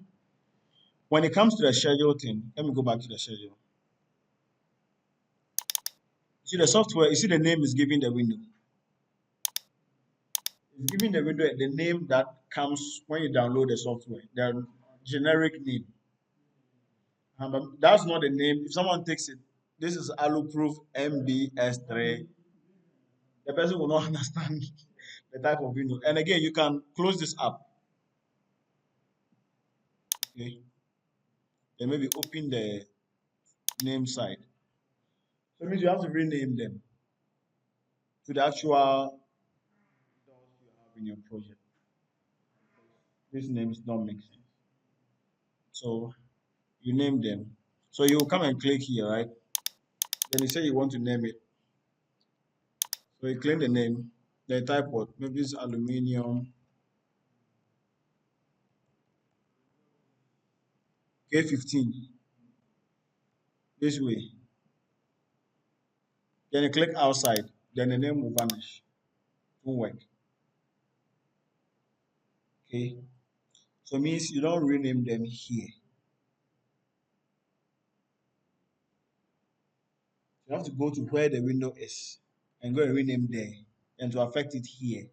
when it comes to the schedule thing, let me go back to the schedule. You see the software, you see the name is giving the window. It's giving the window the name that comes when you download the software, the generic name. But that's not the name. If someone takes it, this is AluProof MBS3, the person will not understand the type of window. And again, you can close this up. Okay. Then maybe open the name side. So it means you have to rename them to the actual doors you have in your project. These names don't make sense. So you name them. So you come and click here, right? Then you say you want to name it. So you claim the name, then type what? Maybe it's aluminium K15. This way. Then you click outside. Then the name will vanish. It won't work. Okay. So it means you don't rename them here. You have to go to where the window is and go and rename there and to affect it here.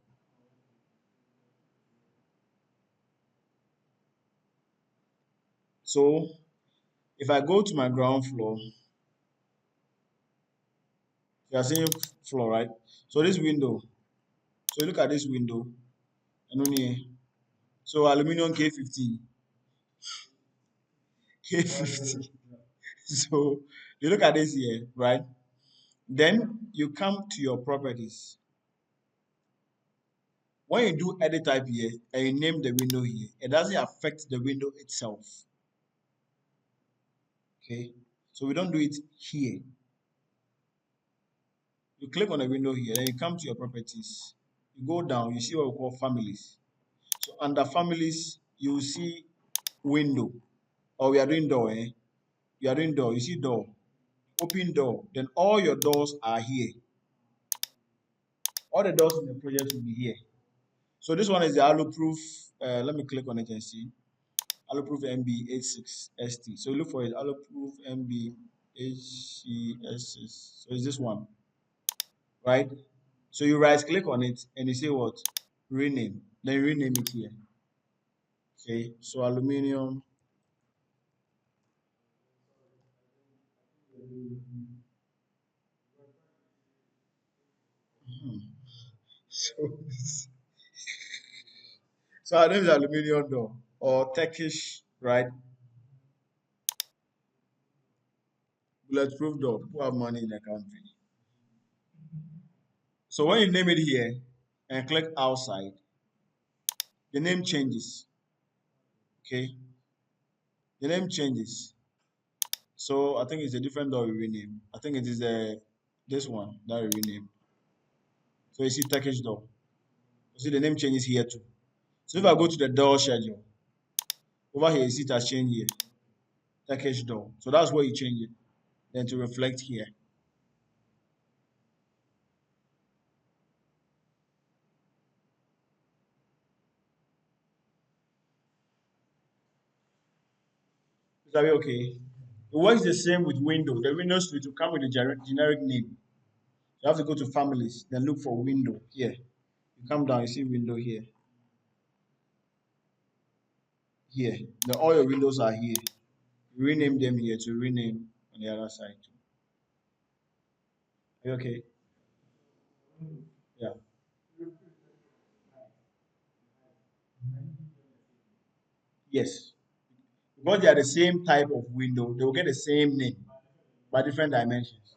So if I go to my ground floor, you are seeing floor, right? So this window, so look at this window, and only so aluminium K15, K50. So you look at this here, right? Then you come to your properties. When you do edit type here and you name the window here, it doesn't affect the window itself. Okay. So we don't do it here. You click on the window here, then you come to your properties. You go down, you see what we call families. So under families, you will see window. Or we are doing door, eh? You are doing door. You see door. Open door. Then all your doors are here. All the doors in the project will be here. So this one is the alu-proof. Let me click on it and see. Alu-proof MB86ST. So look for it. Alu-proof MB86. So it's this one, right? So you right click on it and you say what? Rename. Then you rename it here. Okay. So aluminium. Hmm. So, so our name is aluminium door or Turkish, right? Bulletproof door. People have money in the country. So when you name it here and click outside, the name changes. Okay. The name changes. So I think it's a different door we rename. I think it is this one that we rename. So you see Turkish door. You see the name changes here too. So if I go to the door schedule, over here you see it has changed here. Turkish door. So that's where you change it. Then to reflect here. Is that okay? It works the same with window. The window suite will come with a generic name. You have to go to families, then look for window here. You come down, you see window here. Here. Then all your windows are here. You rename them here to rename on the other side too. Are you okay? Yeah. Yes. Because they are the same type of window, they will get the same name by different dimensions.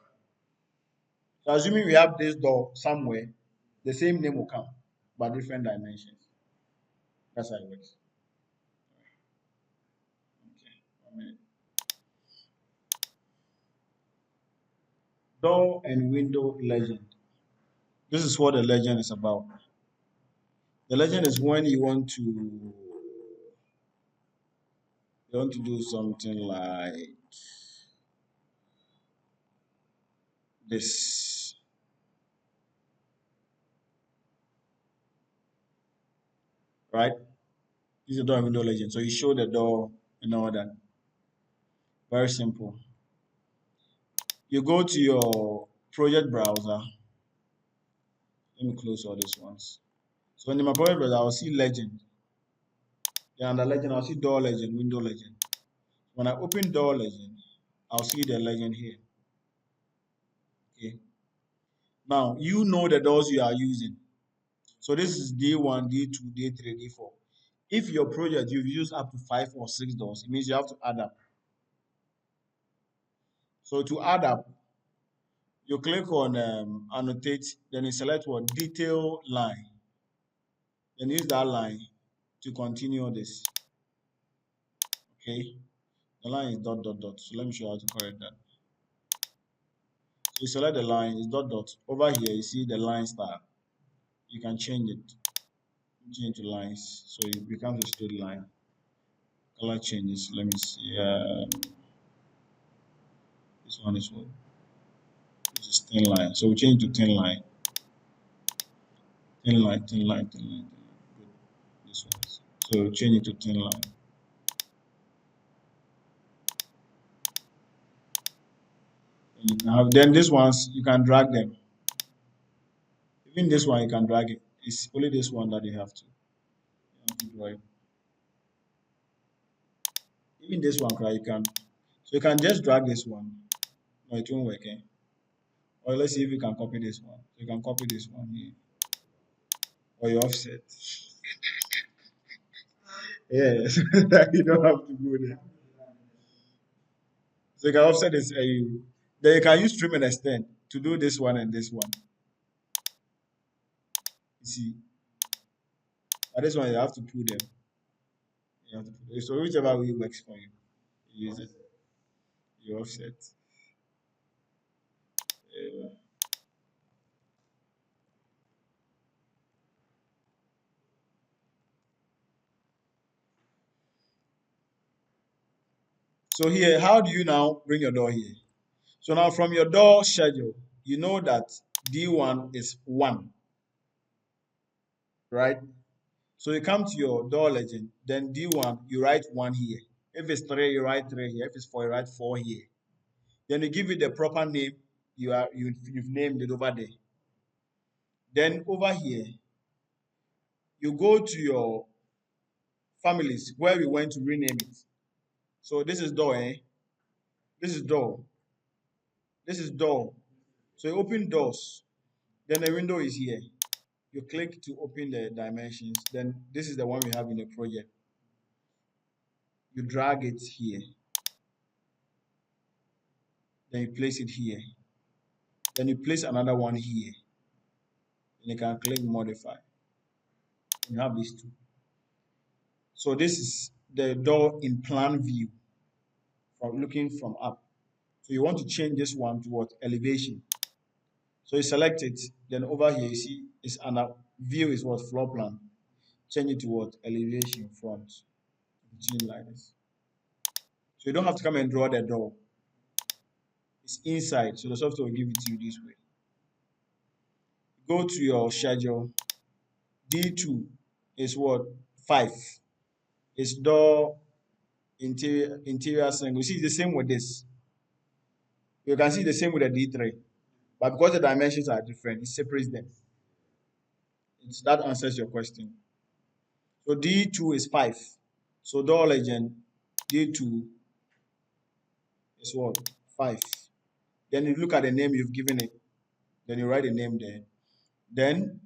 So assuming we have this door somewhere, the same name will come by different dimensions. That's how it works. Okay. 1 minute. Door and window legend. This is what the legend is about. The legend is when you want to do something like this, right? This is the door and window legend. So you show the door and all that. Very simple. You go to your project browser. Let me close all these ones. So in my project browser, I'll see legend. Yeah, under legend, I'll see door legend, window legend. When I open door legend, I'll see the legend here. Okay. Now you know the doors you are using. So this is D1, D2, D3, D4. If your project you've used up to 5 or 6 doors, it means you have to add up. So to add up, you click on annotate, then you select what detail line. Then use that line to continue this. Okay. The line is dot dot dot. So let me show you how to correct that. So you select the line, it's dot dot. Over here, you see the line style. You can change it. Change to lines. So it becomes a straight line. Color changes. Let me see. This one is what? This is thin line. So we change to thin line. Thin line, thin line, thin line, thin line. Good. This one. So change it to thin line. And you can have then these ones you can drag them. Even this one you can drag it. It's only this one that you have to draw it. Even this one, you can. So you can just drag this one. No, it won't work. Eh? Or let's see if you can copy this one. So you can copy this one here. Or your offset. Yes. You don't have to go there. So you can offset this. Then you can use trim and extend to do this one and this one. You see, but this one you have to put them. You have to put it. So whichever way works for you, use it. the offset. Uh, so here, how do you now bring your door here? So now from your door schedule, you know that D1 is 1, right? So you come to your door legend, then D1, you write 1 here. If it's 3, you write 3 here. If it's 4, you write 4 here. Then you give it the proper name you've named it over there. Then over here, you go to your families where we went to rename it. So this is door, eh? This is door. This is door. So you open doors. Then the window is here. You click to open the dimensions. Then this is the one we have in the project. You drag it here. Then you place it here. Then you place another one here. And you can click modify. You have these two. So this is the door in plan view from looking from up. So you want to change this one to what? Elevation. So you select it. Then over here you see it's an view is what? Floor plan. Change it to what? Elevation front. Change like this. So you don't have to come and draw the door. It's inside. So the software will give it to you this way. Go to your schedule. D2 is what? 5. It's door interior single. You see, it's the same with this. You can see the same with the D3. But because the dimensions are different, it separates them. That answers your question. So D2 is 5. So door legend D2 is what? 5. Then you look at the name you've given it. Then you write the name there. Then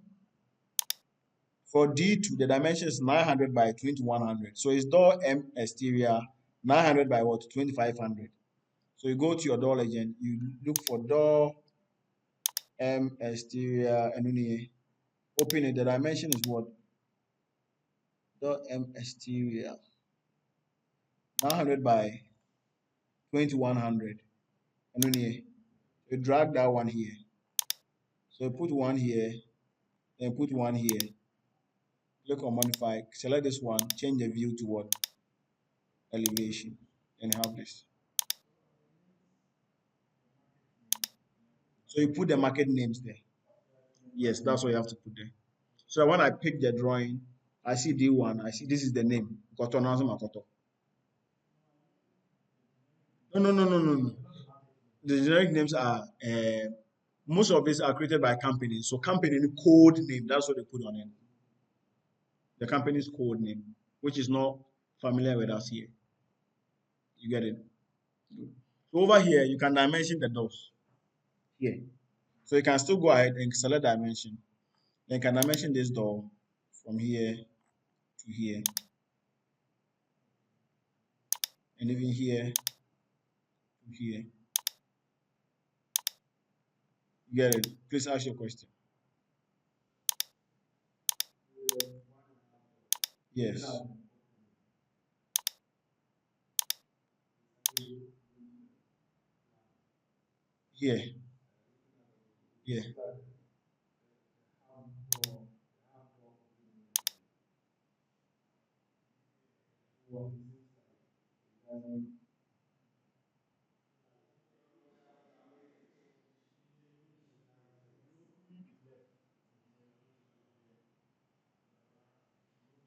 for D2, the dimension is 900 by 2100. So it's door M exterior 900 by what? 2500. So you go to your door legend, you look for door M exterior, and then you open it. The dimension is what? Door M exterior 900 by 2100. And then you drag that one here. So you put one here, then put one here. Click on modify, select this one, change the view to what? Elevation. And have this. So you put the market names there. Yes, that's what you have to put there. So when I pick the drawing, I see D1, I see this is the name. Koto Nazo Makoto. No, no, no, no, no, no. The generic names are most of these are created by companies. So company code name, that's what they put on it. The company's code name, which is not familiar with us here. You get it? So over here, you can dimension the doors here. So you can still go ahead and select dimension. Then you can dimension this door from here to here. And even here to here. You get it? Please ask your question. Yes. Here. Yeah.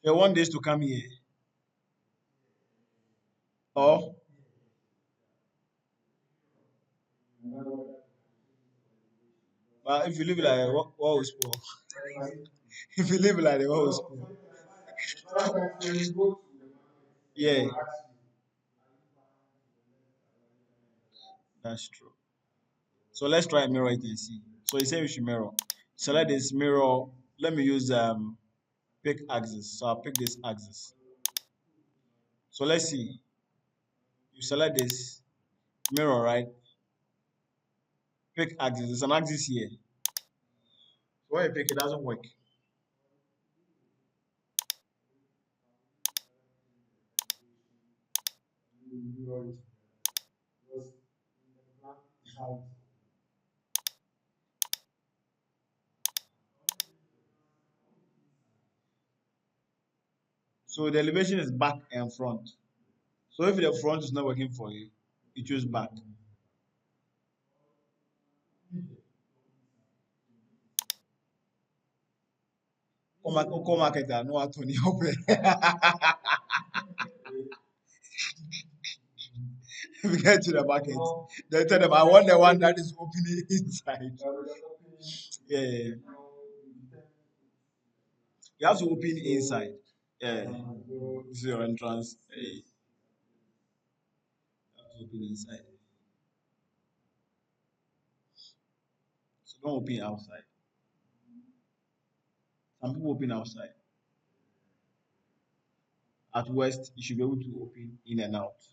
You want this to come here. Or if you leave it like what was poor. If you leave it like what was poor. Yeah, that's true. So let's try and mirror it and see. So you say we should mirror. Select this mirror. Let me use pick axis. So I'll pick this axis. So let's see. You select this mirror, right? Pick axis. There's an axis here. So when you pick it doesn't work. So the elevation is back and front. So if the front is not working for you, you choose back. Come market no attorney open. We get to the market. They tell them I want the one that is opening inside. Yeah, yeah, yeah. You have to open inside. Yeah. This is your entrance. You have to open inside. So don't open outside. Some people open outside. At West, you should be able to open in and out.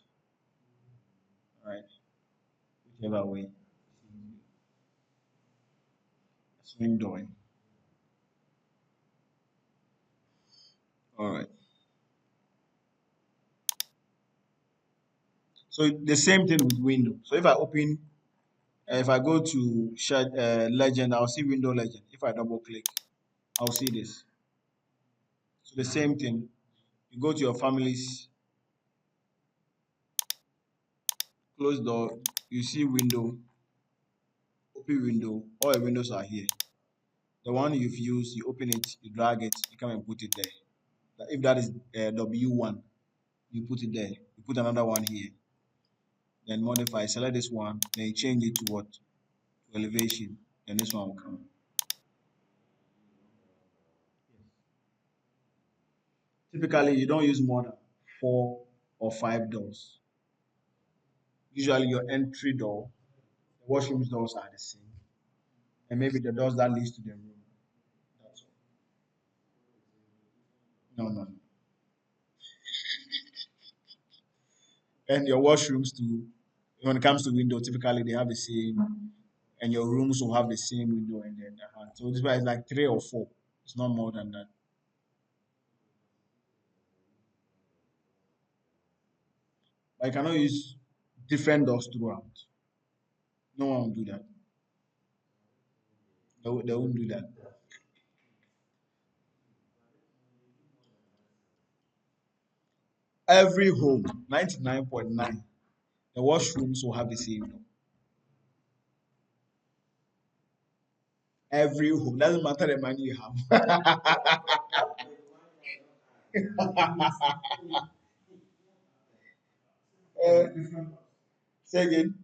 Right? Whichever way. Swing door. All right. So the same thing with window. So if I open, if I go to legend, I'll see window legend. If I double click, I'll see this. So the same thing. You go to your family's closed door, you see window, open window, all the windows are here. The one you've used, you open it, you drag it, you come and put it there. If that is W1, you put it there. You put another one here. Then modify, select this one, then you change it to what? To elevation. Then this one will come. Typically, you don't use more than 4 or 5 doors. Usually, your entry door, the washroom doors are the same, and maybe the doors that leads to the room. That's all. No, no, no. And your washrooms too. When it comes to window, typically they have the same, and your rooms will have the same window and then the hand. So this one is like 3 or 4. It's not more than that. But you cannot use different doors throughout. No one will do that. They won't do that. Every home, 99.9, the washrooms will have the same door. Every home, doesn't matter the money you have. uh, say again.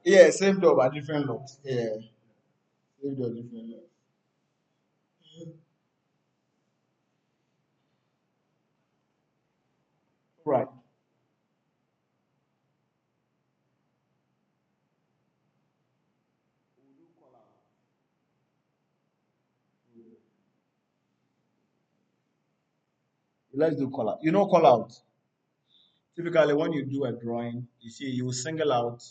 Yeah, same door but different locks. Yeah, same door, different locks. Right. Let's do call out. You know call out. Typically, when you do a drawing, you see you will single out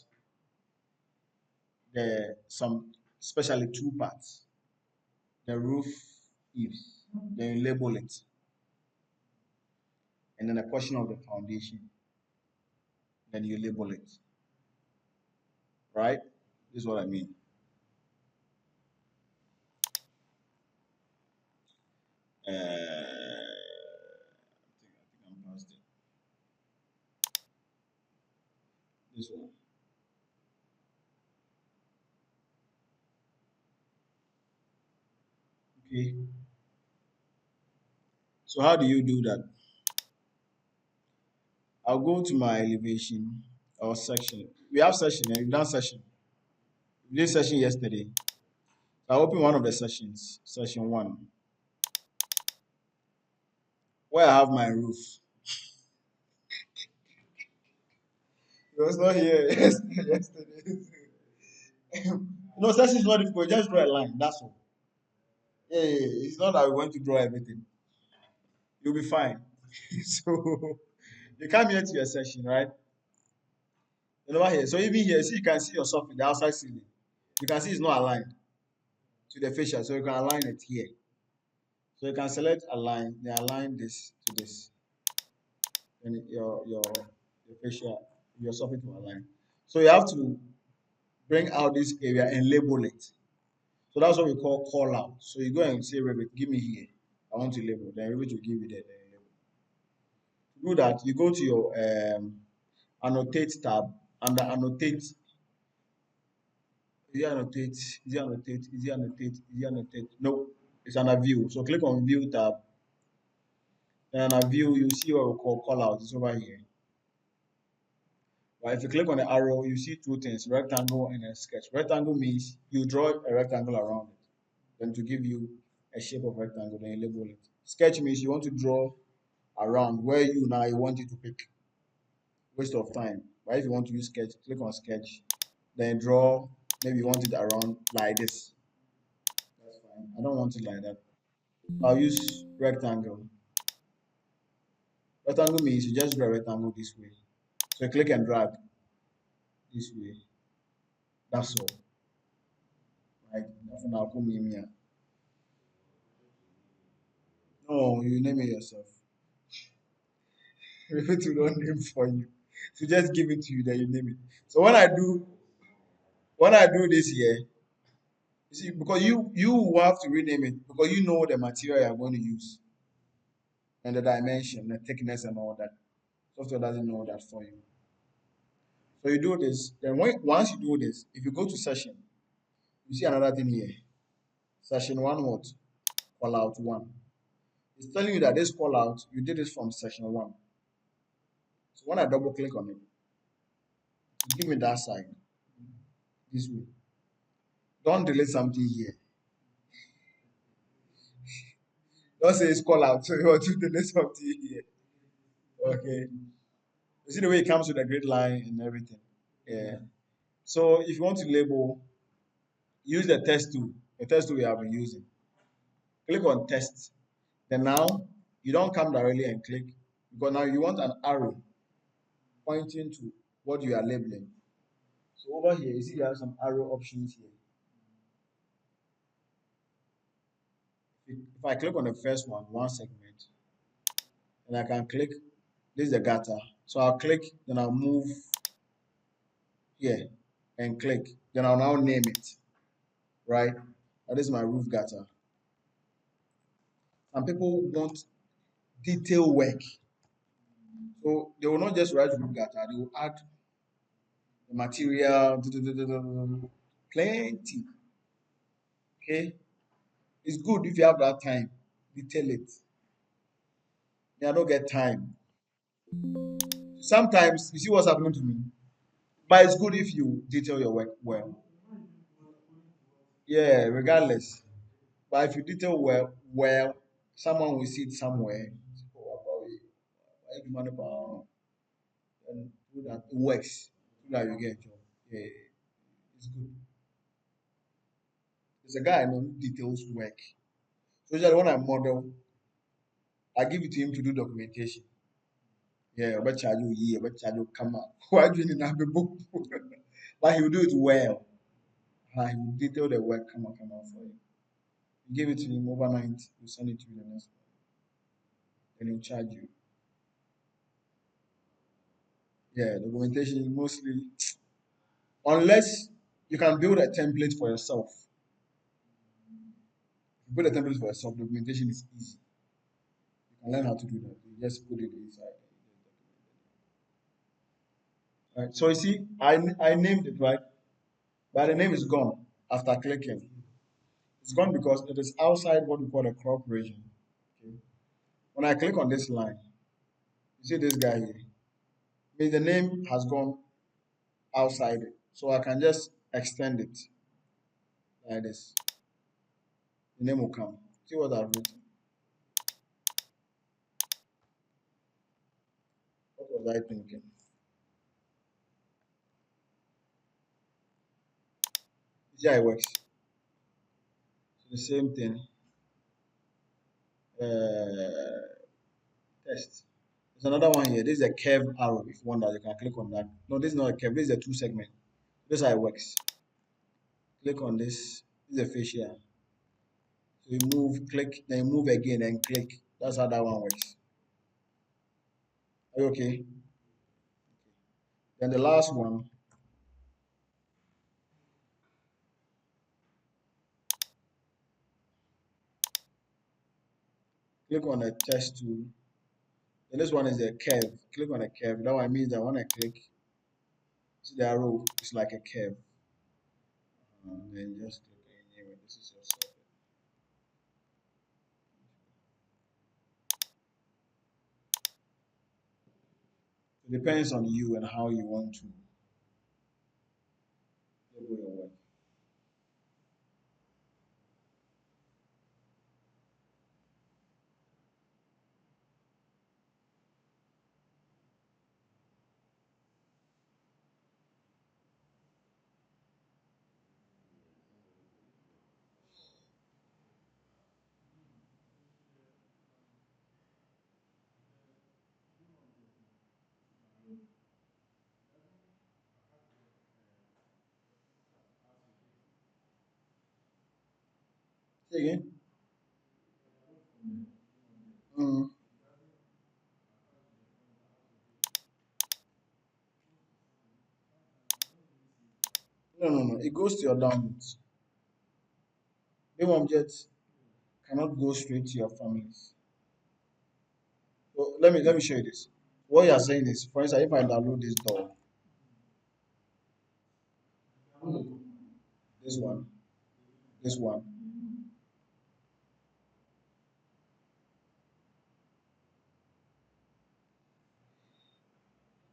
the some, especially two parts, the roof eaves, then you label it, and then a portion of the foundation, then you label it. Right? This is what I mean. I think I'm past it. This one. Okay. So how do you do that? I'll go to my elevation or section. We have section, and we've done session. We did session yesterday. So I open one of the sessions, session one, where I have my roof. It was not here yesterday. No, session is not difficult. Just draw a line. That's all. Yeah, yeah, yeah. It's not that we want to draw everything. You'll be fine. So you come here to your session, right? You know here. So even here, see, you can see your soffit, the outside ceiling. You can see it's not aligned to the fascia, so you can align it here. So you can select align, then align this to this, and your fascia, your soffit will align. So you have to bring out this area and label it. So that's what we call out. So you go and say, Revit, give me here. I want to label. Then Revit will give you there. Then you label. To do that, you go to your annotate tab. Under annotate, is it annotate? Is it annotate? Is it annotate? Is it annotate? No, it's under view. So click on view tab. Then under view, you see what we call out. It's over here. But if you click on the arrow, you see two things, rectangle and a sketch. Rectangle means you draw a rectangle around it. Then to give you a shape of rectangle, then you label it. Sketch means you want to draw around where you want it to pick. Waste of time. But if you want to use sketch, click on sketch, then draw. Maybe you want it around like this. That's fine. I don't want it like that. I'll use rectangle. Rectangle means you just draw a rectangle this way. So you click and drag this way. That's all. Right? Nothing I'll put me here. No, you name it yourself. Refer to don't name for you. So just give it to you, then you name it. So when I do this here, you see, because you will have to rename it because you know the material you're going to use and the dimension, the thickness, and all that. Software doesn't know that for you. So you do this. Then once you do this, if you go to session, you see another thing here. Session one what? Call out one. It's telling you that this call out, you did it from session one. So when I double click on it, give me that side this way. Don't delete something here. Don't say it's call out. So you want to delete something here. Okay. You see the way it comes with a grid line and everything. Yeah. So if you want to label, use the test tool. The test tool we have been using. Click on test. Then now you don't come directly and click because now you want an arrow pointing to what you are labeling. So over here, you see you have some arrow options here. If I click on the first one segment, and I can click, this is the gutter. So I'll click, then I'll move here and click. Then I'll now name it, right? This is my roof gutter. And people want detail work. So they will not just write roof gutter, they will add the material, plenty. Okay? It's good if you have that time, detail it. I don't get time. Sometimes you see what's happening to me. But it's good if you detail your work well. Yeah, regardless. But if you detail well, someone will see it somewhere. Oh, why do money and do that it works. So that you get a job. Yeah, it's good. There's a guy I know who details work. So usually when I model, I give it to him to do documentation. Yeah, but charge you yeah, but charge you come out. Why do you need to have a book? But he will do it well. He will detail the work, come out for you. You give it to him overnight, you send it to you the next day, then he'll charge you. Yeah, documentation is mostly unless you can build a template for yourself. If you build a template for yourself, documentation is easy. You can learn how to do that. You just put it inside. Right. So you see, I named it right, but the name is gone after clicking. It's gone because it is outside what we call a crop region. Okay. When I click on this line, you see this guy here. Means the name has gone outside it. So I can just extend it like this. The name will come. See what I've written. What was I thinking? See how it works. So the same thing. Test. There's another one here. This is a curved arrow. If you want that, you can click on that. No, this is not a curve. This is a two segment. This is how it works. Click on this. This is a facial. So you move, click, then you move again and click. That's how that one works. Are you okay? Then the last one. Click on the text tool. Then this one is a curve. Click on a curve. That one means that when I click, see the arrow, it's like a curve. Then just click anywhere. This is your circle. It depends on you and how you want to label your work. Say again? Mm. No, no, no. It goes to your downloads. Name objects cannot go straight to your families. So let me show you this. What you are saying is, for instance, if I download this door, this one, this one.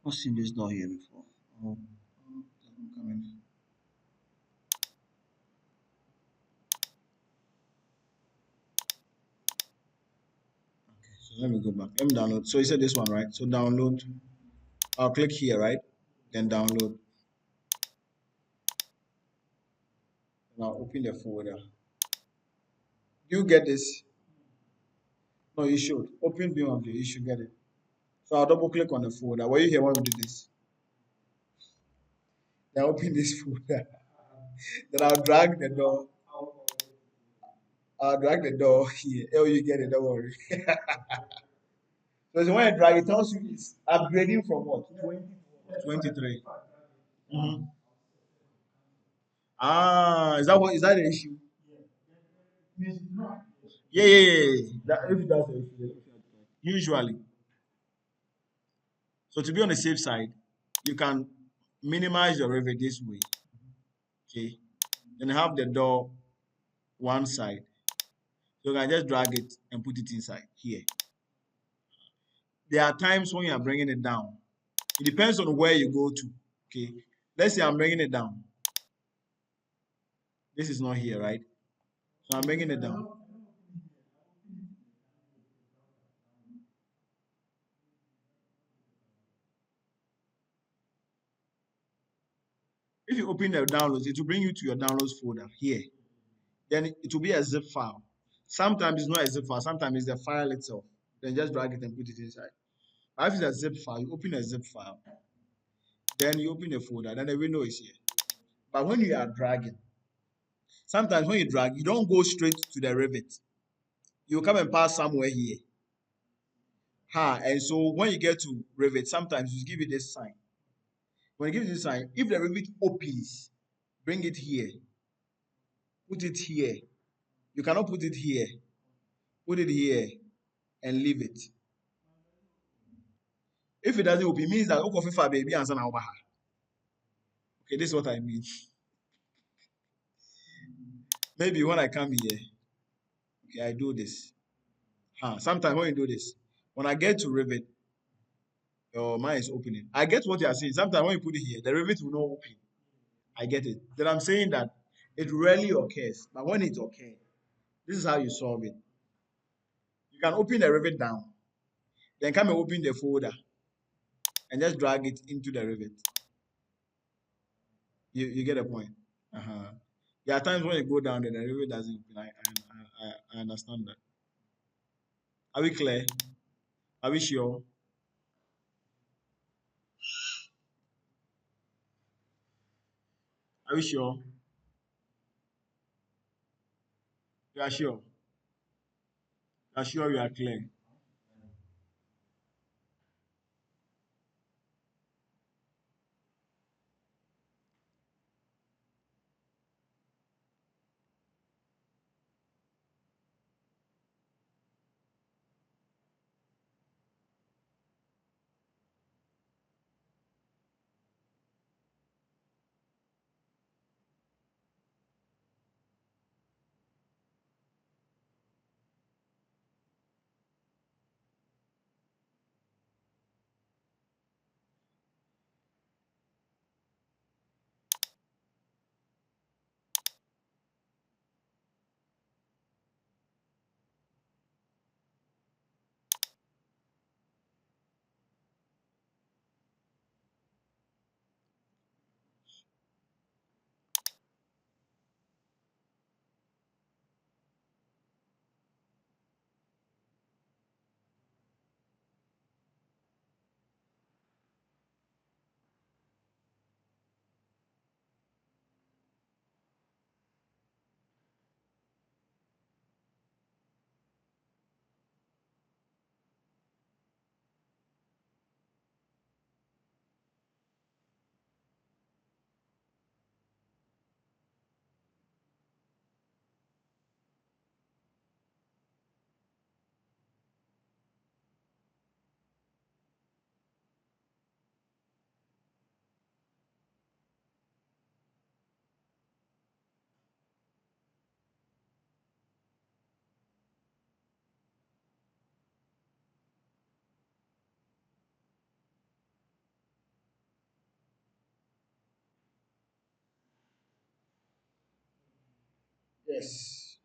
I've seen this door here before. Oh, I'm coming. So let me go back. Let me download. So you said this one, right? So download. I'll click here, right? Then download. And I'll open the folder. You get this? No, you should. Open Beam of the you should get it. So I'll double click on the folder. Were you here when we did this? Then open this folder. Then I'll drag the door. I'll drag the door here. Oh, you get it, don't worry. So when I drag it tells you it's upgrading from what? 23. Mm-hmm. Ah, is that the issue? Yeah, yeah, yeah, yeah. If that's the issue, usually. So to be on the safe side, you can minimize your rivet this way. Okay. Then have the door one side. So you can just drag it and put it inside here. There are times when you are bringing it down. It depends on where you go to. Okay. Let's say I'm bringing it down. This is not here, right? So I'm bringing it down. If you open the downloads, it will bring you to your downloads folder here. Then it will be a zip file. Sometimes it's not a zip file, sometimes it's the file itself. Then just drag it and put it inside. But if it's a zip file, you open a zip file, then you open the folder, then the window is here. But when you are dragging, sometimes when you drag, you don't go straight to the rivet. You come and pass somewhere here. And so when you get to rivet, sometimes you give it this sign. When you give it this sign, if the rivet opens, bring it here, put it here. You cannot put it here. Put it here and leave it. If it doesn't open, it means that Okofifa baby and son over. Okay, this is what I mean. Maybe when I come here, okay, I do this. Sometimes when you do this, when I get to rivet, your mind is opening. I get what you are saying. Sometimes when you put it here, the rivet will not open. I get it. Then I'm saying that it rarely occurs, but when it occurs, this is how you solve it. You can open the rivet down, then come and open the folder and just drag it into the rivet. You get a point. Uh-huh. There are times when you go down there, the rivet doesn't open. I understand that. Are we clear? Are we sure? Are we sure? You are sure? You are sure you are clear? Yes.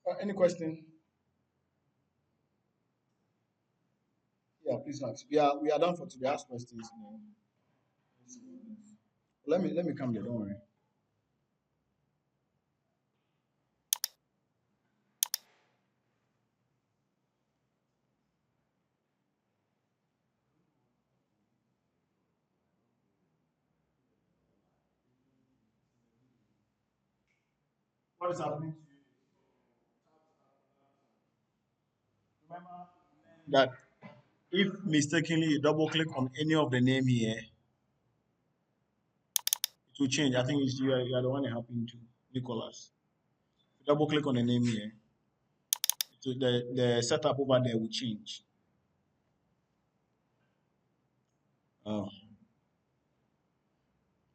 Well, any question? Yeah, please ask. We are done for today. Ask questions. Let me come there. Don't worry. What is happening to you? Remember that if mistakenly you double click on any of the name here, it will change. I think you are the one it happened to, Nicholas. If you double click on the name here, the setup over there will change. Oh,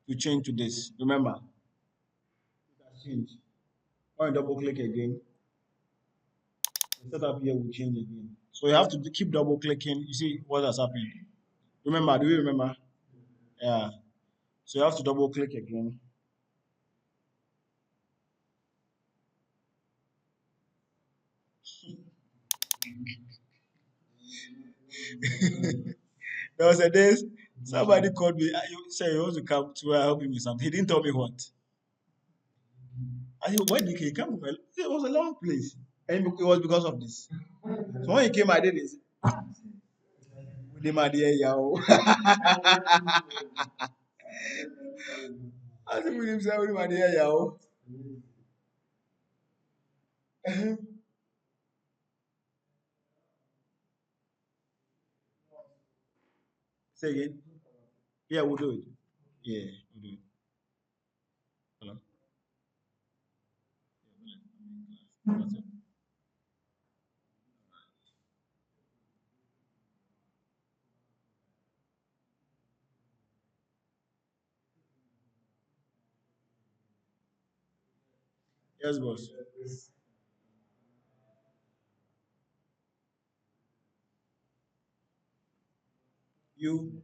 to change to this. Remember, it has changed. When you double click again, the setup here will change again. So you have to keep double clicking. You see what has happened. Remember, do you remember? Yeah. So you have to double click again. There was a day somebody called me. You said he wants to come to help him with something. He didn't tell me what. I said, where did he come from? It was a long place. And it was because of this. So when he came, I did this. With him at the air, yo. I said, with him, say, with him at the air, yo. Say again. Yeah, we'll do it. Yeah, we'll do it. Hello? That's it. Yes, boss. You